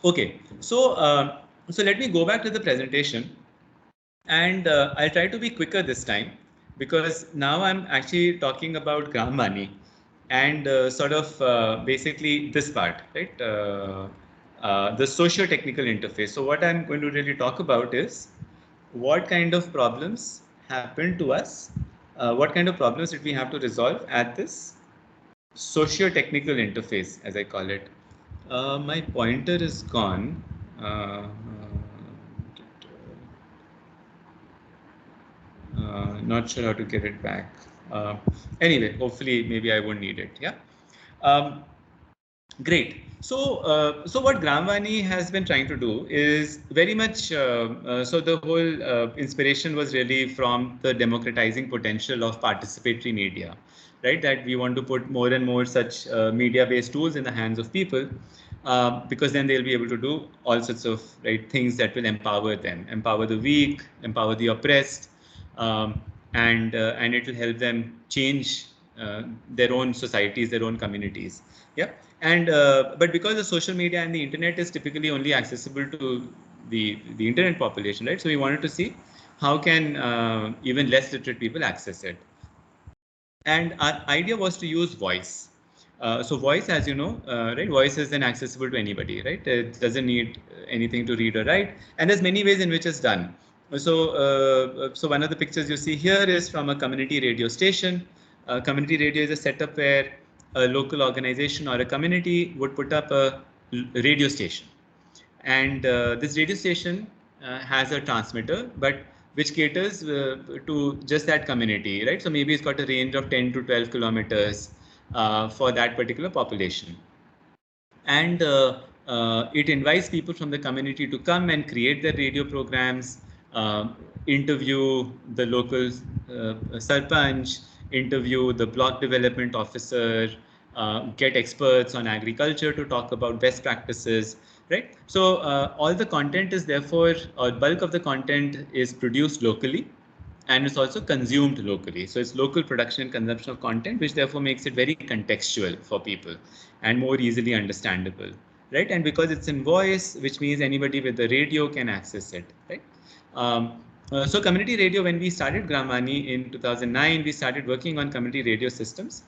Okay. So let me go back to the presentation. And I'll try to be quicker this time because now I'm actually talking about Gram Vaani and sort of basically this part, right? The socio-technical interface. So what I'm going to really talk about is what kind of problems happened to us, what kind of problems did we have to resolve at this socio-technical interface, as I call it. My pointer is gone. Not sure how to get it back. Anyway, hopefully, maybe I won't need it. Yeah. Um, Great. So what Gram Vaani has been trying to do is very much. So the whole inspiration was really from the democratizing potential of participatory media, right? That we want to put more and more such media-based tools in the hands of people, because then they'll be able to do all sorts of right things that will empower them, empower the weak, empower the oppressed, um, and it will help them change their own societies, their own communities. Yeah, and but because the social media and the internet is typically only accessible to the internet population, right? So we wanted to see how can even less literate people access it. And our idea was to use voice. So voice, as you know, right? Voice is then accessible to anybody, right? It doesn't need anything to read or write, and there's many ways in which it's done. So one of the pictures you see here is from a community radio station. Community radio is a setup where a local organization or a community would put up a radio station, and this radio station has a transmitter, but which caters to just that community, right? So maybe it's got a range of 10 to 12 kilometers for that particular population, and it invites people from the community to come and create their radio programs, interview the local sarpanch, interview the block development officer, get experts on agriculture to talk about best practices, right? So all the content is therefore, or bulk of the content is produced locally, and it's also consumed locally. So it's local production and consumption of content, which therefore makes it very contextual for people and more easily understandable, right? And because it's in voice, which means anybody with the radio can access it, right? So community radio, when we started Gram Vaani in 2009, we started working on community radio systems.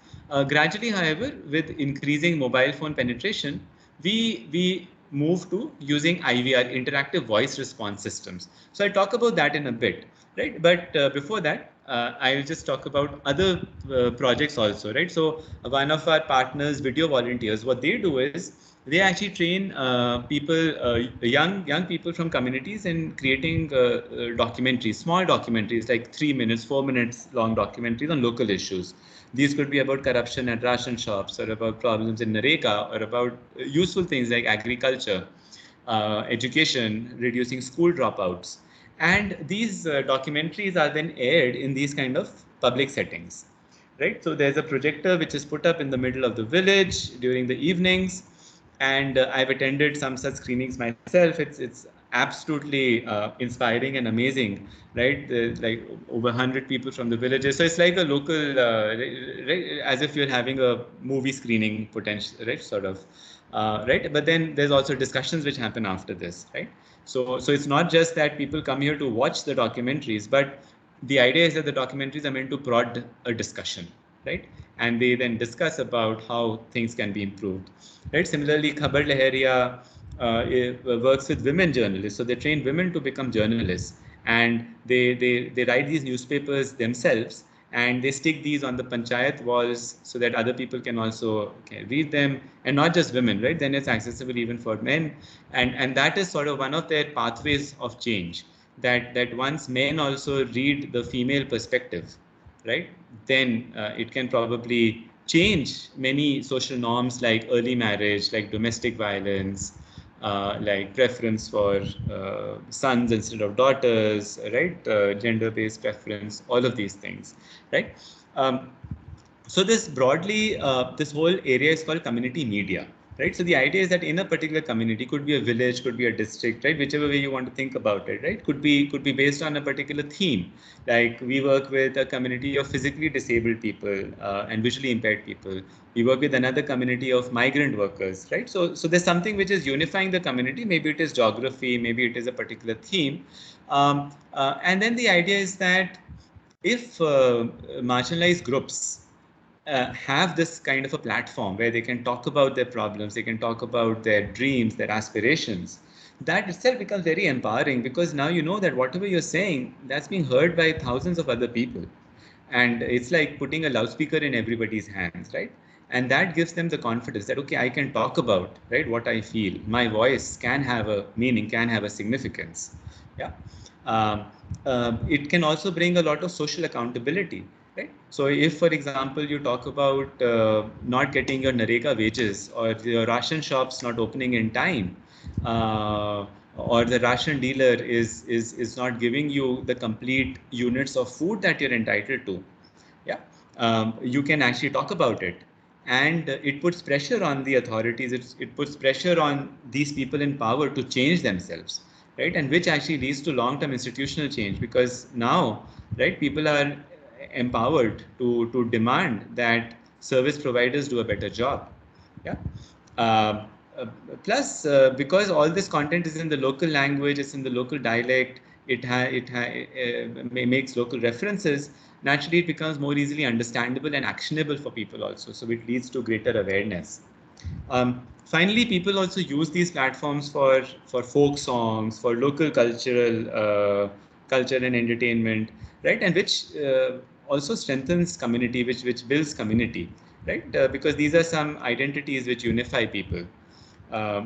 Gradually, however, with increasing mobile phone penetration, we moved to using IVR, interactive voice response systems. So I'll talk about that in a bit, right? But before that, I'll just talk about other projects also, right? So one of our partners, Video Volunteers, what they do is they actually train people, young people from communities in creating documentaries, small documentaries like 3 minutes, 4 minutes long documentaries on local issues. These could be about corruption at ration shops, or about problems in Narega, or about useful things like agriculture. education, reducing school dropouts. And these documentaries are then aired in these kind of public settings, right? So there's a projector which is put up in the middle of the village during the evenings, and I've attended some such screenings myself. It's absolutely inspiring and amazing, right? There's like over 100 people from the villages, so it's like a local, right, as if you're having a movie screening potential, right? Sort of, right? But then there's also discussions which happen after this, right? So it's not just that people come here to watch the documentaries, but the idea is that the documentaries are meant to prod a discussion, right? And they then discuss about how things can be improved, right? Similarly, Khabar Lahariya works with women journalists. So they train women to become journalists, and they write these newspapers themselves, and they stick these on the panchayat walls so that other people can also read them, and not just women, right? Then it's accessible even for men, and that is sort of one of their pathways of change. That once men also read the female perspective, right, then it can probably change many social norms like early marriage, like domestic violence, like preference for sons instead of daughters, right? Gender-based preference, all of these things, right? So this broadly, this whole area is called community media, right? So the idea is that in a particular community, could be a village, could be a district, right? Whichever way you want to think about it, right? Could be based on a particular theme. Like we work with a community of physically disabled people and visually impaired people. We work with another community of migrant workers, right? So there's something which is unifying the community. Maybe it is geography, maybe it is a particular theme, and then the idea is that if marginalized groups have this kind of a platform where they can talk about their problems, they can talk about their dreams, their aspirations, that itself becomes very empowering, because now you know that whatever you're saying, that's being heard by thousands of other people. And it's like putting a loudspeaker in everybody's hands, right? And that gives them the confidence that, okay, I can talk about, right, what I feel. My voice can have a meaning, can have a significance. Yeah. Um, it can also bring a lot of social accountability, right? So if, for example, you talk about not getting your Narega wages, or your ration shops not opening in time, or the ration dealer is not giving you the complete units of food that you're entitled to, yeah, you can actually talk about it, and it puts pressure on the authorities. It puts pressure on these people in power to change themselves, right? And which actually leads to long-term institutional change, because now, right, people are empowered to demand that service providers do a better job. Yeah. Uh, uh, Plus, because all this content is in the local language, it's in the local dialect, it makes local references. Naturally, it becomes more easily understandable and actionable for people also. So it leads to greater awareness. Finally, people also use these platforms for folk songs, for local culture and entertainment, right? And which also strengthens community, which builds community, right? Because these are some identities which unify people.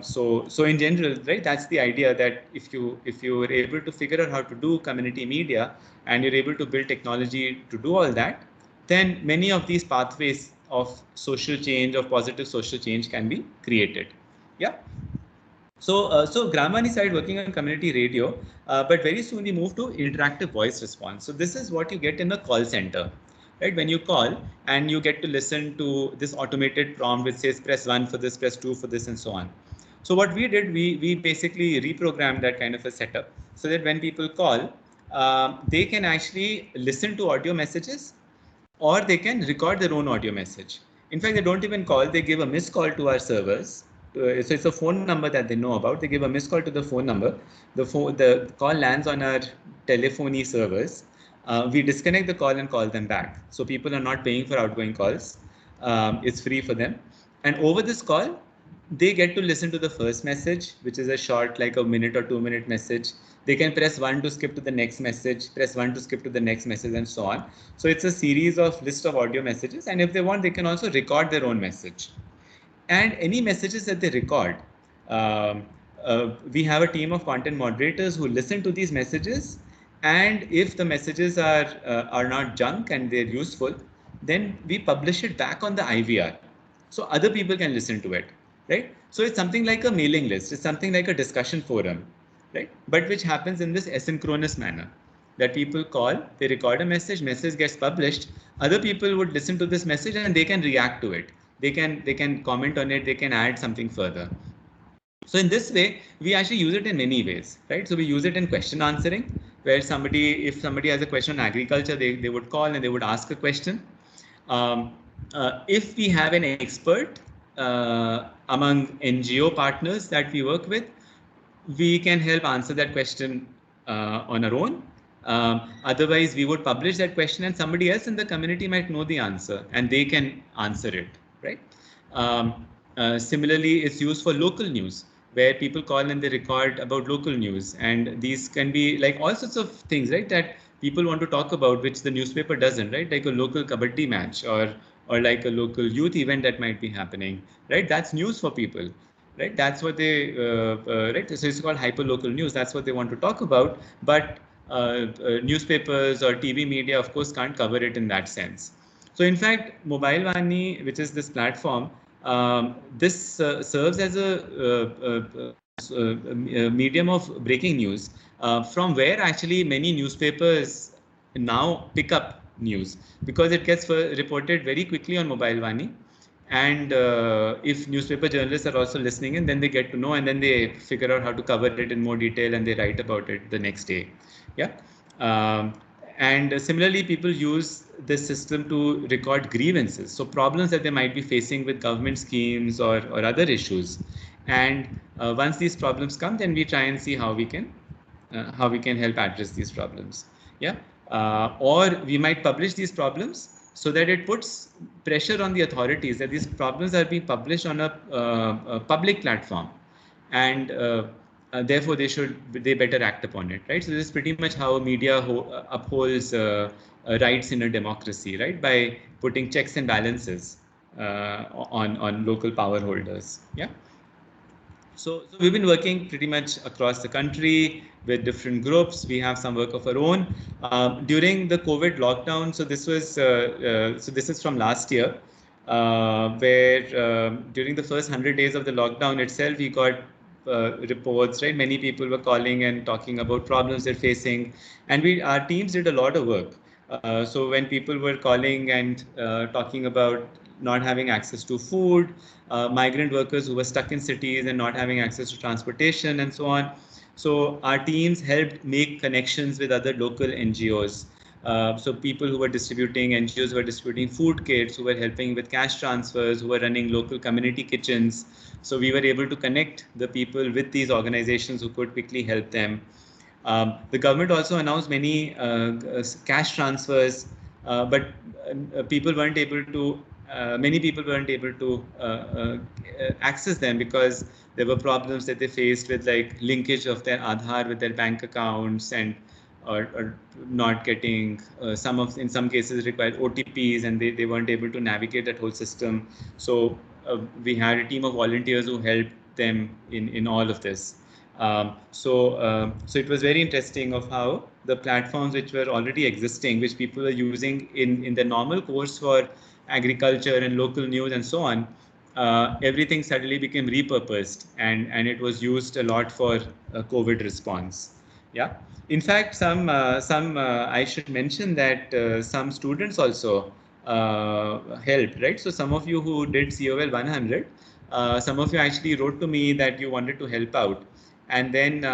So in general, right, that's the idea, that if you were able to figure out how to do community media, and you're able to build technology to do all that, then many of these pathways of social change, of positive social change, can be created. Yeah. So Gram Vaani started working on community radio, but very soon we moved to interactive voice response. So this is what you get in a call center, right? When you call and you get to listen to this automated prompt which says press 1 for this, press 2 for this, and so on. So what we did, we basically reprogrammed that kind of a setup so that when people call, they can actually listen to audio messages, or they can record their own audio message. In fact, they don't even call, they give a missed call to our servers. So it's a phone number that they know about. They give a missed call to the phone number. The call lands on our telephony servers. We disconnect the call and call them back. So people are not paying for outgoing calls. It's free for them. And over this call, they get to listen to the first message, which is a short, like a minute or 2 minute message. They can press 1 to skip to the next message, press 1 to skip to the next message, and so on. So it's a series of list of audio messages. And if they want, they can also record their own message. And any messages that they record, um, we have a team of content moderators who listen to these messages. And if the messages are not junk and they're useful, then we publish it back on the IVR, so other people can listen to it, right? So it's something like a mailing list. It's something like a discussion forum, right? But which happens in this asynchronous manner, that people call, they record a message gets published. Other people would listen to this message and they can react to it. They can comment on it. They can add something further. So in this way, we actually use it in many ways, right? So we use it in question answering, where if somebody has a question on agriculture, they would call and they would ask a question. Um, if we have an expert among NGO partners that we work with, we can help answer that question on our own. Otherwise, we would publish that question, and somebody else in the community might know the answer, and they can answer it, right? Similarly, it's used for local news, where people call and they record about local news, and these can be like all sorts of things, right? That people want to talk about, which the newspaper doesn't, right? Like a local kabaddi match, or like a local youth event that might be happening, right? That's news for people, right? That's what they right. So it's called hyper local news. That's what they want to talk about. But newspapers or TV media, of course, can't cover it in that sense. So in fact, Mobile Vaani, which is this platform, this serves as a medium of breaking news, from where actually many newspapers now pick up news, because it gets reported very quickly on Mobile Vaani. And if newspaper journalists are also listening in, then they get to know, and then they figure out how to cover it in more detail, and they write about it the next day. Yeah. Um, and similarly, people use this system to record grievances, so problems that they might be facing with government schemes or other issues. And once these problems come, then we try and see how we can help address these problems. Yeah. Or we might publish these problems so that it puts pressure on the authorities that these problems are being published on a public platform, and therefore they better act upon it, right? So this is pretty much how media upholds rights in a democracy, right? By putting checks and balances on local power holders. Yeah. So we've been working pretty much across the country with different groups. We have some work of our own. During the COVID lockdown, so this is from last year, where during the first 100 days of the lockdown itself, we got reports, right? Many people were calling and talking about problems they're facing, and our teams did a lot of work. So when people were calling and talking about not having access to food, migrant workers who were stuck in cities and not having access to transportation, and so on. So our teams helped make connections with other local NGOs. So people who were distributing, NGOs who were distributing food kits, who were helping with cash transfers, who were running local community kitchens. So we were able to connect the people with these organizations who could quickly help them. The government also announced many cash transfers, but people weren't able to. Many people weren't able to access them because there were problems that they faced with like linkage of their Aadhaar with their bank accounts, and or not getting in some cases required OTPs, and they weren't able to navigate that whole system. So we had a team of volunteers who helped them in all of this. So it was very interesting of how the platforms which were already existing, which people are using in the normal course for agriculture and local news and so on, everything suddenly became repurposed, and it was used a lot for COVID response. Yeah. In fact, some I should mention that some students also helped, right? So some of you who did COL 100, some of you actually wrote to me that you wanted to help out, and then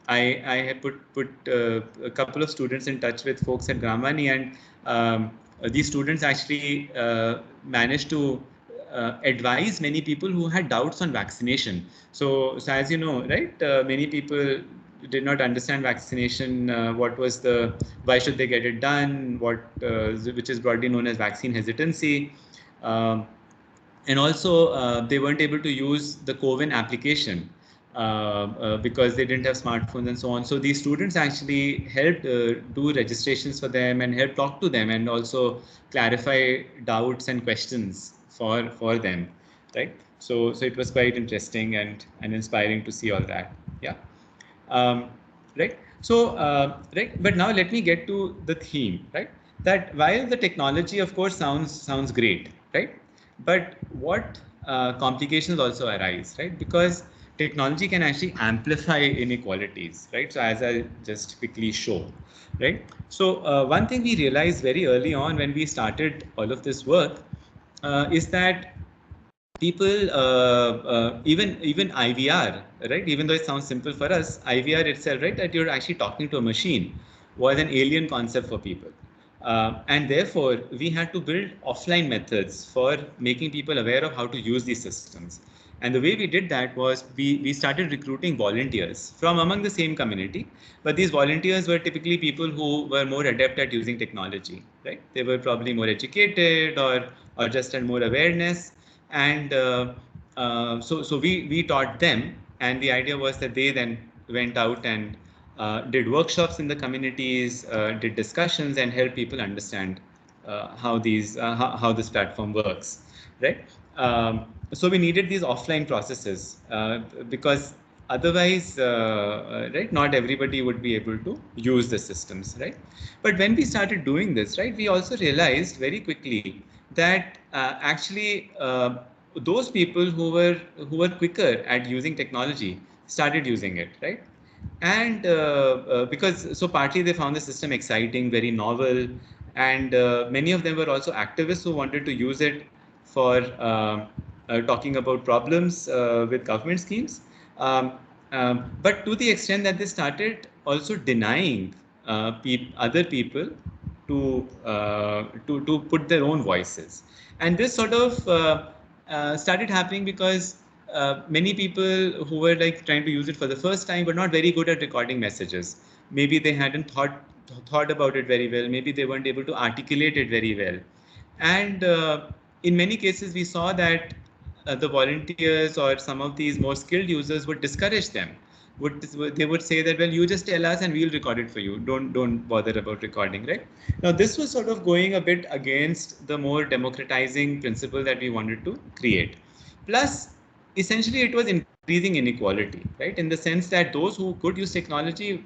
I had put a couple of students in touch with folks at Gram Vaani, and these students actually managed to advise many people who had doubts on vaccination. So as you know, right, many people did not understand vaccination. Why should they get it done? Which is broadly known as vaccine hesitancy. And also, they weren't able to use the CoWIN application because they didn't have smartphones and so on. So these students actually helped do registrations for them and help talk to them and also clarify doubts and questions for them, right? So it was quite interesting and inspiring to see all that. Yeah. Um, right. Right. But now let me get to the theme, right? That while the technology, of course, sounds great, right? But what complications also arise, right? Because technology can actually amplify inequalities, right? So as I'll just quickly show, right? So one thing we realized very early on when we started all of this work is that people even IVR, right? Even though it sounds simple for us, IVR itself, right, that you're actually talking to a machine, was an alien concept for people. And therefore, we had to build offline methods for making people aware of how to use these systems. And the way we did that was we started recruiting volunteers from among the same community. But these volunteers were typically people who were more adept at using technology, right? They were probably more educated or just had more awareness. And so we taught them. And the idea was that they then went out and did workshops in the communities, did discussions, and helped people understand how this platform works, right? So we needed these offline processes because otherwise, right, not everybody would be able to use the systems, right? But when we started doing this, right, we also realized very quickly that actually those people who were quicker at using technology started using it, right? And because so partly they found the system exciting, very novel, and many of them were also activists who wanted to use it for talking about problems with government schemes. But to the extent that they started also denying other people to put their own voices, and this sort of started happening because many people who were like trying to use it for the first time were not very good at recording messages. Maybe they hadn't thought about it very well. Maybe they weren't able to articulate it very well, and in many cases we saw that the volunteers or some of these more skilled users would discourage them. They would say that, well, you just tell us and we'll record it for you. Don't bother about recording, right? Now this was sort of going a bit against the more democratizing principle that we wanted to create. Plus, essentially, it was increasing inequality, right? In the sense that those who could use technology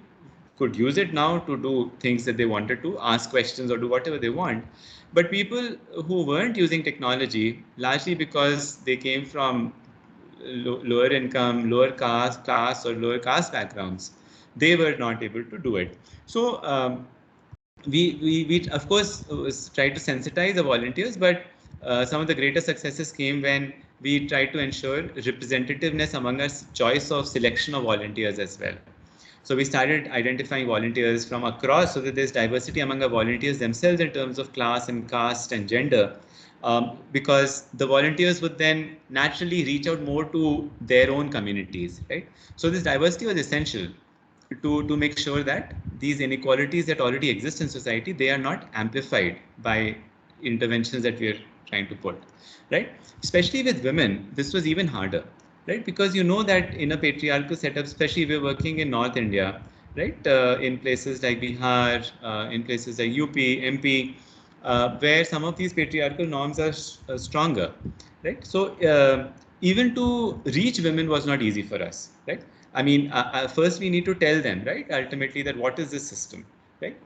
could use it now to do things that they wanted to, ask questions or do whatever they want. But people who weren't using technology, largely because they came from lower income, lower class or lower caste backgrounds, they were not able to do it. So we of course tried to sensitize the volunteers, but some of the greatest successes came when we tried to ensure representativeness among us, choice of selection of volunteers as well. So we started identifying volunteers from across so that there's diversity among our volunteers themselves in terms of class and caste and gender, because the volunteers would then naturally reach out more to their own communities, right? So this diversity was essential to make sure that these inequalities that already exist in society, they are not amplified by interventions that we are trying to put, right? Especially with women, this was even harder, right? Because you know that in a patriarchal setup, especially if we're working in North India, right, in places like Bihar, in places like UP, MP, where some of these patriarchal norms are stronger, right? So even to reach women was not easy for us, right? I mean, first we need to tell them, right, ultimately, that what is this system, right?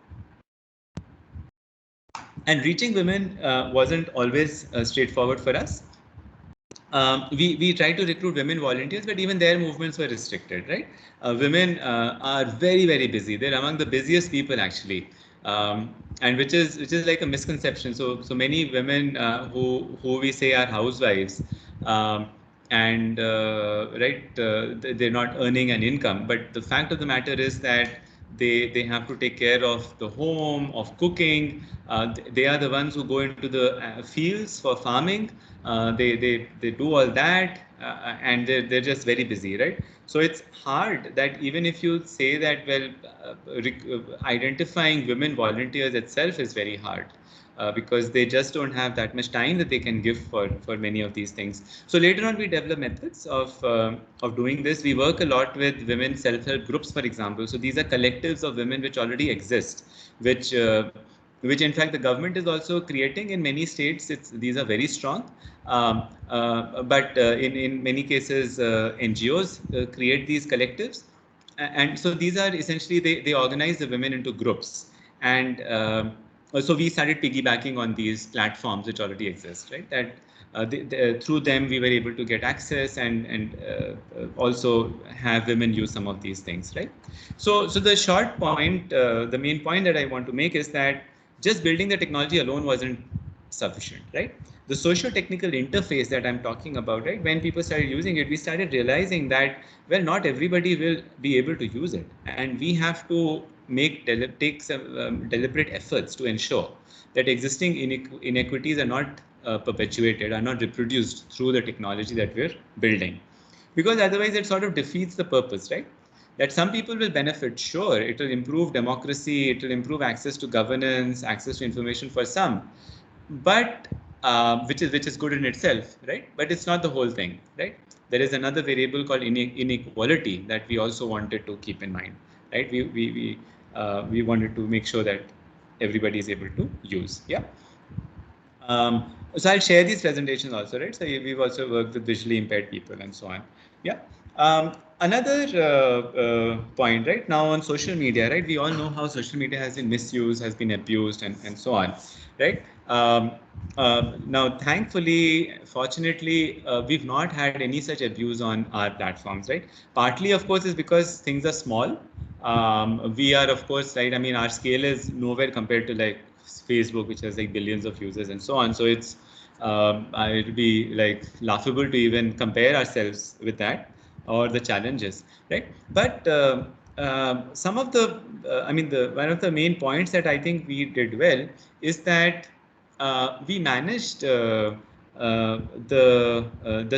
And reaching women wasn't always straightforward for us. We try to recruit women volunteers, but even their movements were restricted, right? Women are very busy. They're among the busiest people actually, and which is like a misconception. So many women who we say are housewives, and right, they're not earning an income. But the fact of the matter is that they have to take care of the home, of cooking. They are the ones who go into the fields for farming. They do all that, and they're just very busy, right? So it's hard that even if you say that, well, identifying women volunteers itself is very hard. Because they just don't have that much time that they can give for many of these things. So later on, we develop methods of doing this. We work a lot with women self-help groups, for example. So these are collectives of women which already exist, which in fact the government is also creating in many states. These are very strong, but in many cases NGOs create these collectives, and so these are essentially they organize the women into groups, and so we started piggybacking on these platforms which already exist, right? That through them we were able to get access and also have women use some of these things, right? So the short point, the main point that I want to make is that just building the technology alone wasn't sufficient, right? The socio-technical interface that I'm talking about, right? When people started using it, we started realizing that, well, not everybody will be able to use it, and we have to take some deliberate efforts to ensure that existing inequities are not perpetuated, are not reproduced through the technology that we're building, because otherwise it sort of defeats the purpose, right? That some people will benefit, sure, it will improve democracy, it will improve access to governance, access to information for some, but which is good in itself, right? But it's not the whole thing, right? There is another variable called inequality that we also wanted to keep in mind, right? We wanted to make sure that everybody is able to use. Yeah. So I'll share these presentations also, right? So we've also worked with visually impaired people and so on. Yeah. Another point, right? Now on social media, right? We all know how social media has been misused, has been abused, and so on, right? Now, thankfully, fortunately, we've not had any such abuse on our platforms, right? Partly, of course, is because things are small. We are, of course, right? I mean, our scale is nowhere compared to like Facebook, which has like billions of users and so on. So it would be like laughable to even compare ourselves with that or the challenges, right? But some of the, I mean, the one of the main points that I think we did well is that we managed the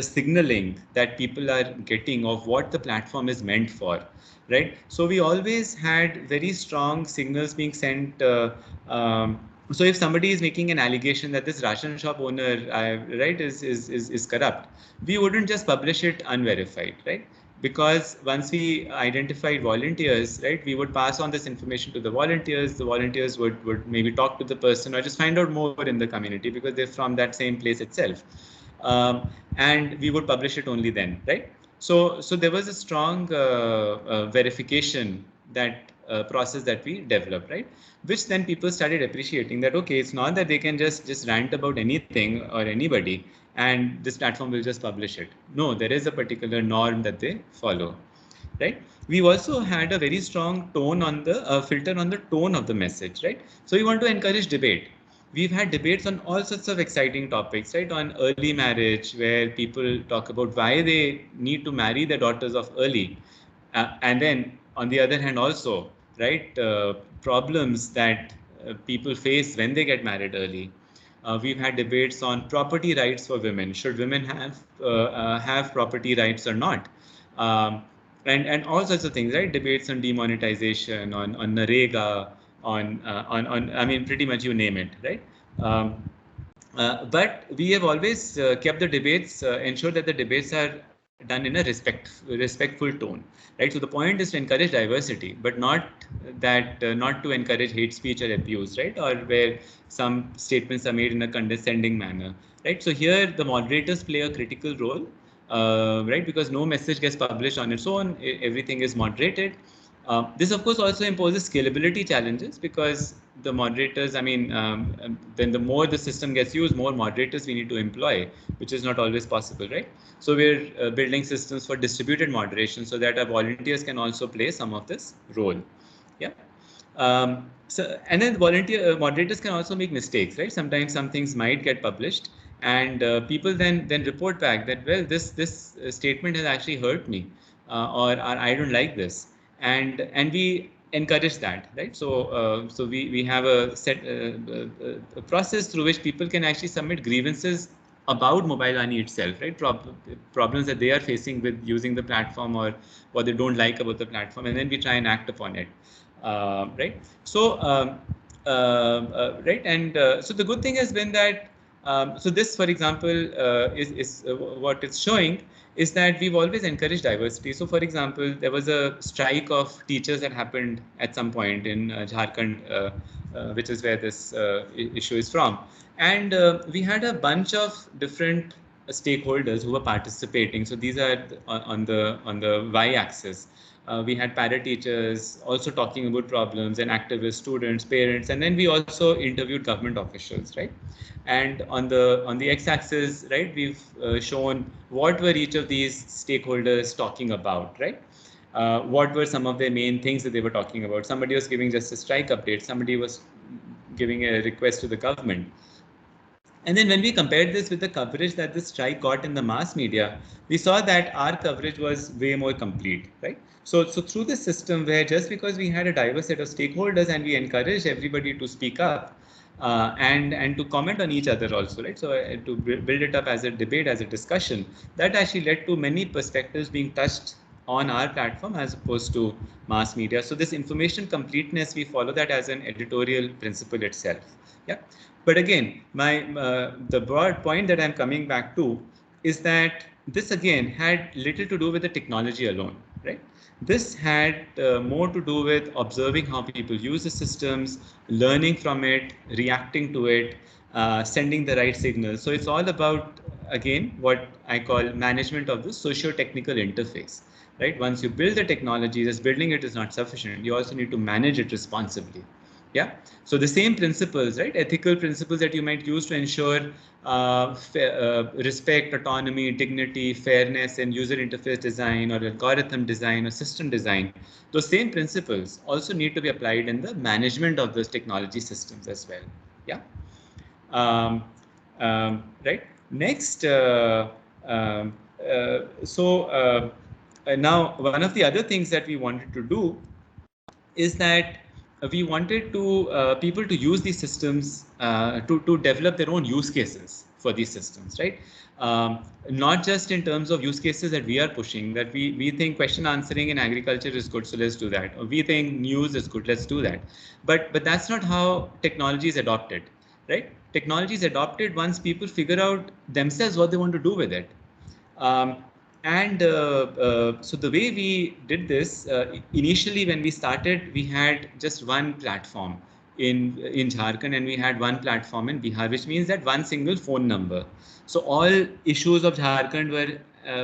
signaling that people are getting of what the platform is meant for, right? So we always had very strong signals being sent. So if somebody is making an allegation that this ration shop owner, right, is corrupt, we wouldn't just publish it unverified, right? Because once we identified volunteers, right, we would pass on this information to the volunteers. The volunteers would maybe talk to the person or just find out more in the community because they're from that same place itself. And we would publish it only then, right? So there was a strong verification that process that we developed, right? Which then people started appreciating that, okay, it's not that they can just rant about anything or anybody and this platform will just publish it. No, there is a particular norm that they follow, right? We also had a very strong tone on the filter on the tone of the message, right? So we want to encourage debate. We've had debates on all sorts of exciting topics, right? On early marriage, where people talk about why they need to marry their daughters off early. And then on the other hand, also, right, problems that people face when they get married early. We've had debates on property rights for women. Should women have property rights or not? And all sorts of things, right? Debates on demonetization, on Narega, on I mean, pretty much you name it, right? But we have always kept the debates, ensure that the debates are done in a respectful tone, right? So the point is to encourage diversity, but not to encourage hate speech or abuse, right? Or where some statements are made in a condescending manner, right? So here the moderators play a critical role, right? Because no message gets published on its own, everything is moderated. This, of course, also imposes scalability challenges because the moderators, I mean, then the more the system gets used, more moderators we need to employ, which is not always possible, right? So we're building systems for distributed moderation so that our volunteers can also play some of this role. Yeah. So and then moderators can also make mistakes, right? Sometimes some things might get published, and people then report back that, well, this statement has actually hurt me, or I don't like this, and we encourage that, right? So we have a process through which people can actually submit grievances about Mobile Vaani itself, right? Problems that they are facing with using the platform or what they don't like about the platform, and then we try and act upon it, right? Right, and so the good thing has been that so this, for example, is what it's showing is that we've always encouraged diversity. So, for example, there was a strike of teachers that happened at some point in Jharkhand, which is where this issue is from, and we had a bunch of different stakeholders who were participating. So these are on the y-axis. We had para teachers also talking about problems, and activists, students, parents, and then we also interviewed government officials, right? And on the x-axis, right, we've shown what were each of these stakeholders talking about, right? What were some of the main things that they were talking about? Somebody was giving just a strike update. Somebody was giving a request to the government. And then when we compared this with the coverage that the strike got in the mass media, we saw that our coverage was way more complete, right? So through this system where just because we had a diverse set of stakeholders and we encouraged everybody to speak up and to comment on each other also, right? So to build it up as a debate, as a discussion, that actually led to many perspectives being touched on our platform as opposed to mass media. So this information completeness, we follow that as an editorial principle itself. Yeah. But again, the broad point that I'm coming back to is that this again had little to do with the technology alone, right? This had more to do with observing how people use the systems, learning from it, reacting to it, sending the right signals. So it's all about, again, what I call management of the socio-technical interface, right? Once you build the technology, just building it is not sufficient. You also need to manage it responsibly. Yeah. So the same principles, right? Ethical principles that you might use to ensure respect, autonomy, dignity, fairness in user interface design or algorithm design or system design. Those same principles also need to be applied in the management of those technology systems as well. Yeah. Um, right. Next. Now, one of the other things that we wanted to do is that we wanted to people to use these systems to develop their own use cases for these systems, right? Not just in terms of use cases that we are pushing, that we think question answering in agriculture is good, so let's do that. Or we think news is good, let's do that. But that's not how technology is adopted, right? Technology is adopted once people figure out themselves what they want to do with it. Um, so the way we did this, initially when we started, we had just one platform in Jharkhand, and we had one platform in Bihar, which means that one single phone number. So all issues of Jharkhand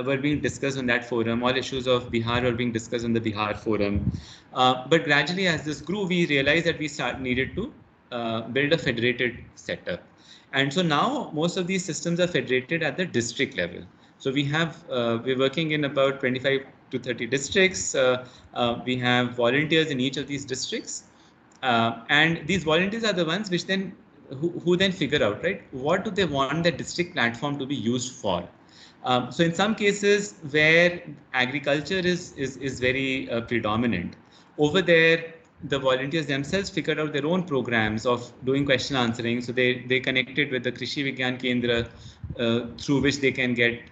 were being discussed on that forum. All issues of Bihar were being discussed on the Bihar forum. But gradually, as this grew, we realized that we needed to build a federated setup. And so now most of these systems are federated at the district level. So we're working in about 25 to 30 districts. We have volunteers in each of these districts. And these volunteers are the ones which then who then figure out, right, what do they want the district platform to be used for. So in some cases where agriculture is very predominant, over there the volunteers themselves figured out their own programs of doing question answering. So they connected with the Krishi Vigyan Kendra, through which they can get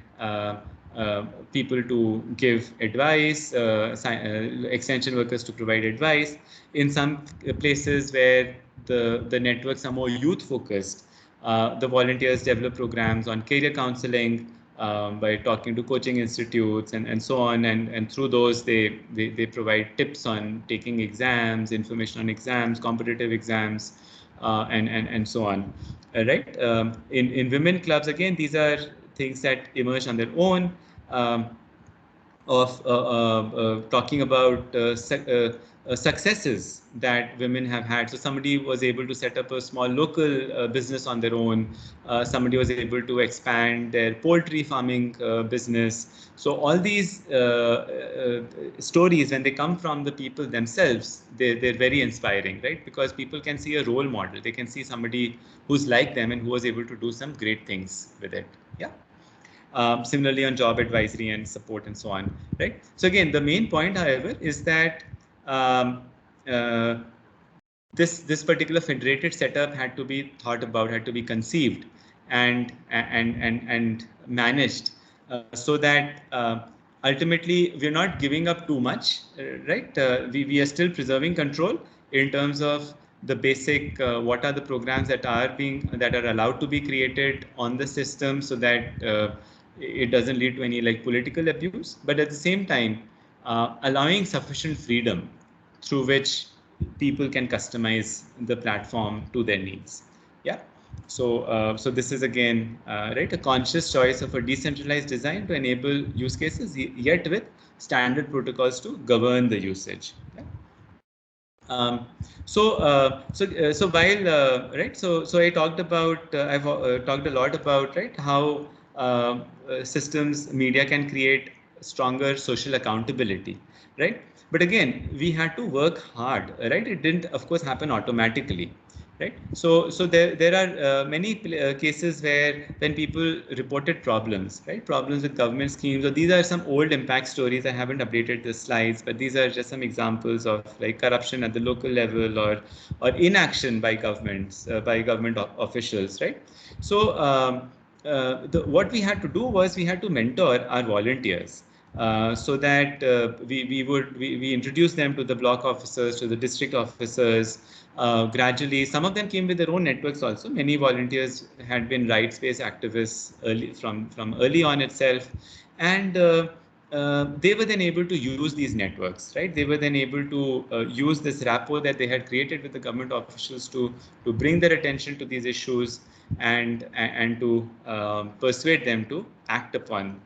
people to give advice, extension workers to provide advice. In some places where the networks are more youth focused, the volunteers develop programs on career counseling, by talking to coaching institutes and so on, and through those they provide tips on taking exams, information on exams, competitive exams, and so on. Right. In women clubs, again, these are things that emerge on their own. Um, of talking about successes that women have had. So somebody was able to set up a small local business on their own. Somebody was able to expand their poultry farming business. So all these stories, when they come from the people themselves, they're very inspiring, right? Because people can see a role model. They can see somebody who's like them and who was able to do some great things with it. Yeah. Similarly on job advisory and support and so on, right? So again, the main point, however, is that um, uh, this particular federated setup had to be thought about, had to be conceived and managed, so that ultimately we're not giving up too much, right? We are still preserving control in terms of the basic what are the programs that are allowed to be created on the system, so that it doesn't lead to any like political abuse, but at the same time allowing sufficient freedom through which people can customize the platform to their needs. Yeah. So this is again right, a conscious choice of a decentralized design to enable use cases, yet with standard protocols to govern the usage. Yeah? So while right, so I talked about I've talked a lot about right how systems media can create stronger social accountability, right? But again, we had to work hard, right? It didn't, of course, happen automatically, right? So there are many cases where when people reported problems, right? Problems with government schemes. So these are some old impact stories. I haven't updated the slides, but these are just some examples of like corruption at the local level or inaction by governments, by government officials, right? So what we had to do was we had to mentor our volunteers. So that we introduced them to the block officers, to the district officers. Gradually, some of them came with their own networks also. Many volunteers had been rights-based activists from early on itself, and they were then able to use these networks, right? They were then able to use this rapport that they had created with the government officials to bring their attention to these issues and to persuade them to act upon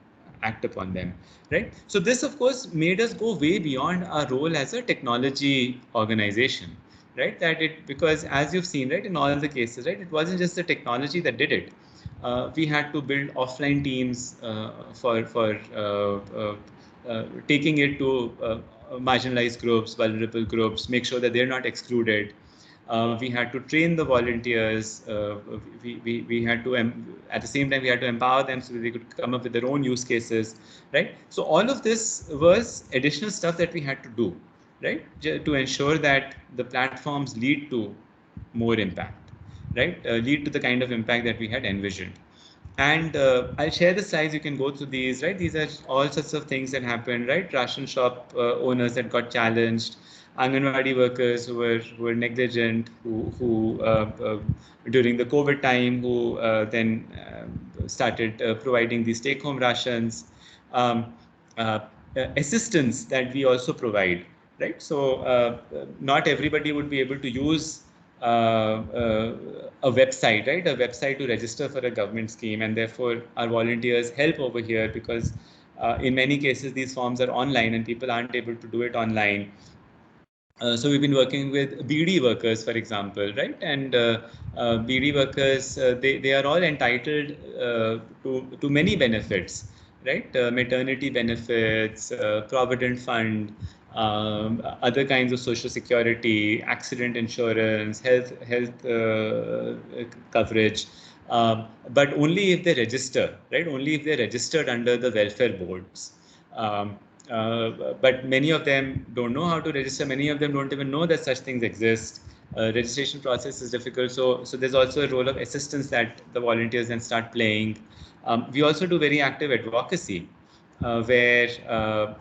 them, right? So this, of course, made us go way beyond our role as a technology organization, right? That it, because as you've seen, right, in all the cases, right, it wasn't just the technology that did it. We had to build offline teams for taking it to marginalized groups, vulnerable groups, make sure that they're not excluded. We had to train the volunteers. We had to, at the same time, we had to empower them so that they could come up with their own use cases, right? So all of this was additional stuff that we had to do, right? To ensure that the platforms lead to more impact, right? Lead to the kind of impact that we had envisioned. And I'll share the slides. You can go through these, right? These are all sorts of things that happened, right? Ration shop owners that got challenged, Anganwadi workers who were negligent, who during the COVID time, who then started providing these take-home rations, um, uh, assistance that we also provide, right? So not everybody would be able to use a website, right? A website to register for a government scheme, and therefore our volunteers help over here because in many cases these forms are online and people aren't able to do it online. So we've been working with BD workers, for example, right? And BD workers, they are all entitled to many benefits, right? Maternity benefits, provident fund, other kinds of social security, accident insurance, health coverage. But only if they register, right? Only if they're registered under the welfare boards. But many of them don't know how to register. Many of them don't even know that such things exist. Registration process is difficult. So there's also a role of assistance that the volunteers then start playing. We also do very active advocacy, where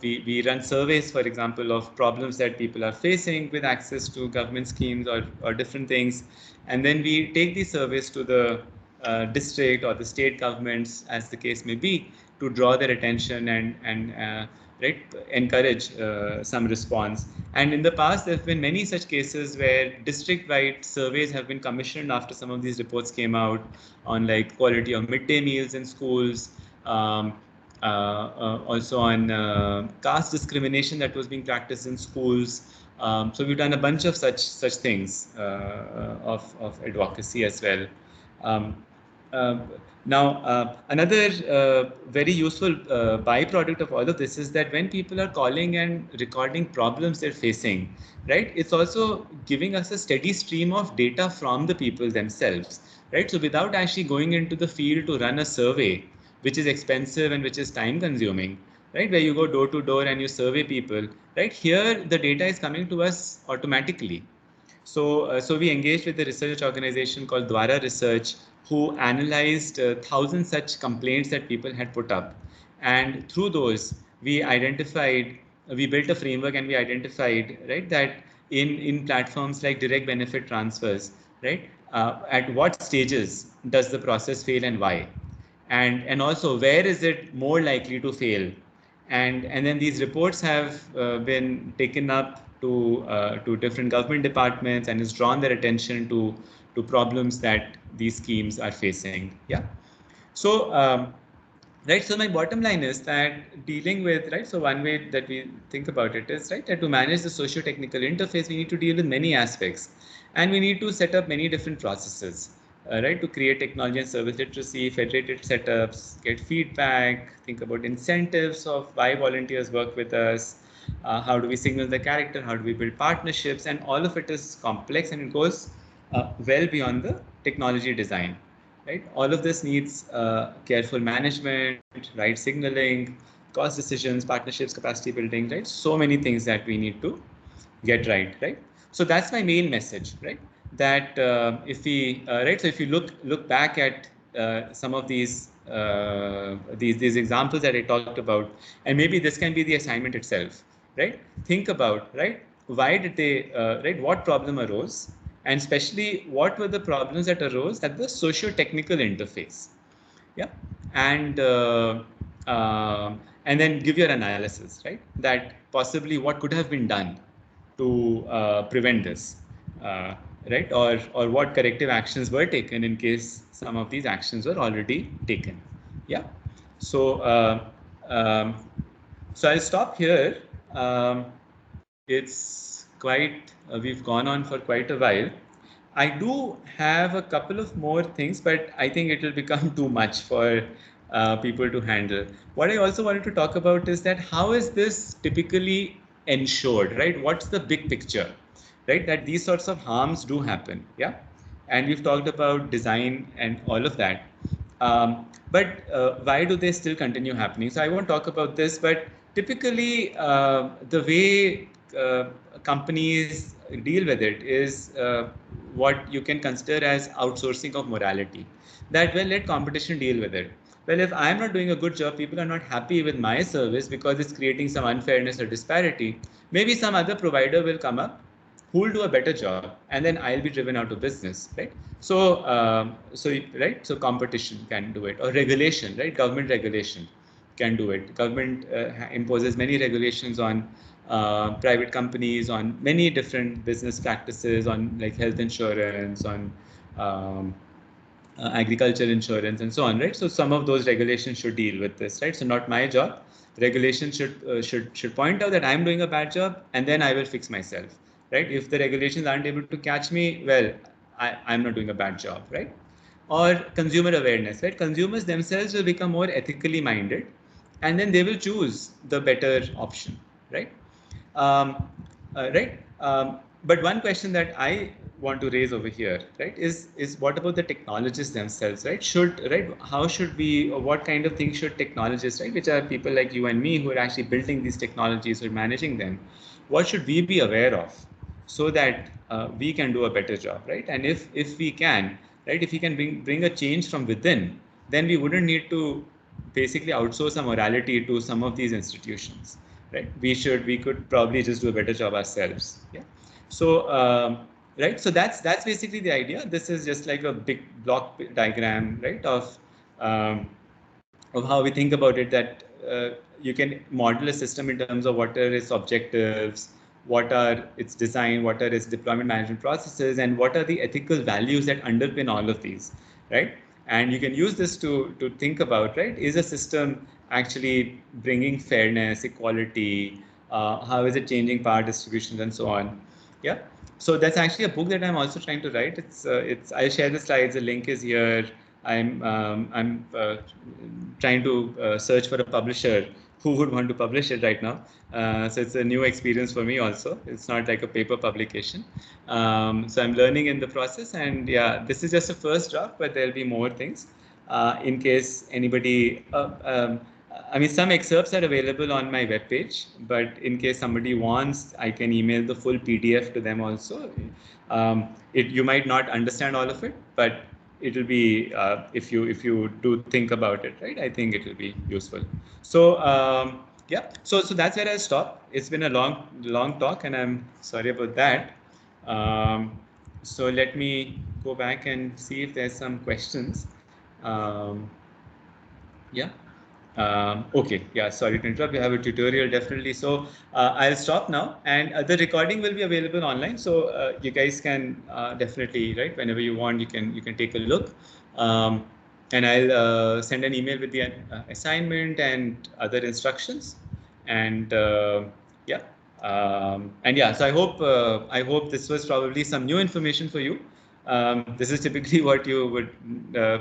we run surveys, for example, of problems that people are facing with access to government schemes or different things. And then we take these surveys to the district or the state governments, as the case may be, to draw their attention and right, encourage some response. And in the past, there have been many such cases where district-wide surveys have been commissioned after some of these reports came out on like quality of midday meals in schools, um, also on caste discrimination that was being practiced in schools. So we've done a bunch of such things of advocacy as well. Um, uh, Now, another very useful byproduct of all of this is that when people are calling and recording problems they're facing, right, it's also giving us a steady stream of data from the people themselves, right? So without actually going into the field to run a survey, which is expensive and which is time consuming, right, where you go door to door and you survey people, right, here the data is coming to us automatically. So we engaged with a research organization called Dwara Research, who analyzed 1,000 such complaints that people had put up. And through those, we built a framework and we identified, right, that in platforms like direct benefit transfers, right, at what stages does the process fail and why? And also where is it more likely to fail, and then these reports have been taken up to different government departments and has drawn their attention to problems that these schemes are facing. Yeah. So right? So my bottom line is that dealing with, right, so one way that we think about it is, right, that to manage the socio-technical interface, we need to deal with many aspects, and we need to set up many different processes, right, to create technology and service literacy, federated setups, get feedback, think about incentives of why volunteers work with us, how do we signal the character, how do we build partnerships, and all of it is complex, and it goes well beyond the technology design, right? All of this needs careful management, right signaling, cost decisions, partnerships, capacity building, right? So many things that we need to get right, right? So that's my main message, right? That if we, right, so if you look back at some of these examples that I talked about, and maybe this can be the assignment itself, right? Think about, right, why did they, right, what problem arose, and especially what were the problems that arose at the socio-technical interface, yeah, and and then give your analysis, right, that possibly what could have been done to prevent this, uh, right, or what corrective actions were taken in case some of these actions were already taken, yeah. So um, so I'll stop here. It's quite, we've gone on for quite a while. I do have a couple of more things, but I think it will become too much for people to handle. What I also wanted to talk about is that how is this typically ensured, right? What's the big picture, right? That these sorts of harms do happen, yeah? And we've talked about design and all of that. But why do they still continue happening? So I won't talk about this, but typically the way companies deal with it is what you can consider as outsourcing of morality. That, well, let competition deal with it. Well, if I'm not doing a good job, people are not happy with my service because it's creating some unfairness or disparity. Maybe some other provider will come up who will do a better job, and then I'll be driven out of business, right? So right, so competition can do it, or regulation, right? Government regulation can do it. Government imposes many regulations on private companies, on many different business practices, on like health insurance, on um, agriculture insurance, and so on, right? So some of those regulations should deal with this, right? So not my job. Regulation should point out that I'm doing a bad job, and then I will fix myself, right? If the regulations aren't able to catch me, well, I'm not doing a bad job, right? Or consumer awareness, right? Consumers themselves will become more ethically minded, and then they will choose the better option, right? Um, right. But one question that I want to raise over here, right, is what about the technologists themselves, right? Should, right, how should we, or what kind of things should technologists, right, which are people like you and me who are actually building these technologies or managing them, what should we be aware of so that we can do a better job, right? And if we can, right, if we can bring a change from within, then we wouldn't need to basically outsource our morality to some of these institutions, right? We could probably just do a better job ourselves, yeah. So right, so that's basically the idea. This is just like a big block diagram, right, of how we think about it, that you can model a system in terms of what are its objectives, what are its design, what are its deployment management processes, and what are the ethical values that underpin all of these, right? And you can use this to think about, right, is a system actually bringing fairness, equality, how is it changing power distributions, and so on, yeah. So that's actually a book that I'm also trying to write. It's I'll share the slides. The link is here. I'm trying to search for a publisher who would want to publish it right now. So it's a new experience for me also. It's not like a paper publication. So I'm learning in the process, and yeah, this is just a first draft, but there'll be more things in case anybody. I mean, some excerpts are available on my webpage, but in case somebody wants, I can email the full PDF to them also. You might not understand all of it, but it will be, if you do think about it, right? I think it will be useful. So yeah, so that's where I'll stop. It's been a long talk, and I'm sorry about that. So let me go back and see if there's some questions. Um, yeah. Okay. Yeah. Sorry to interrupt. We have a tutorial definitely. So I'll stop now, and the recording will be available online. So you guys can definitely, right, whenever you want, you can take a look. Um, And I'll send an email with the assignment and other instructions. And yeah, and yeah. So I hope this was probably some new information for you. This is typically what you would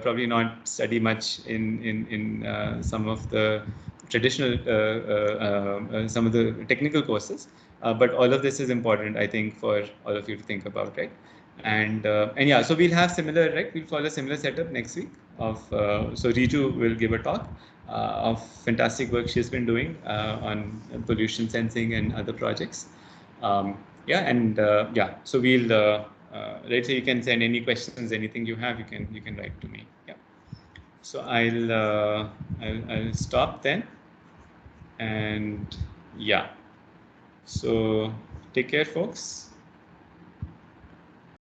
probably not study much in some of the traditional some of the technical courses. But all of this is important, I think, for all of you to think about, right? And yeah, so we'll have similar, right? We'll follow similar setup next week. So Riju will give a talk of fantastic work she's been doing on pollution sensing and other projects. Yeah, and yeah, so we'll right. So you can send any questions, anything you have, you can write to me. Yeah. So I'll stop then, and yeah. So take care, folks.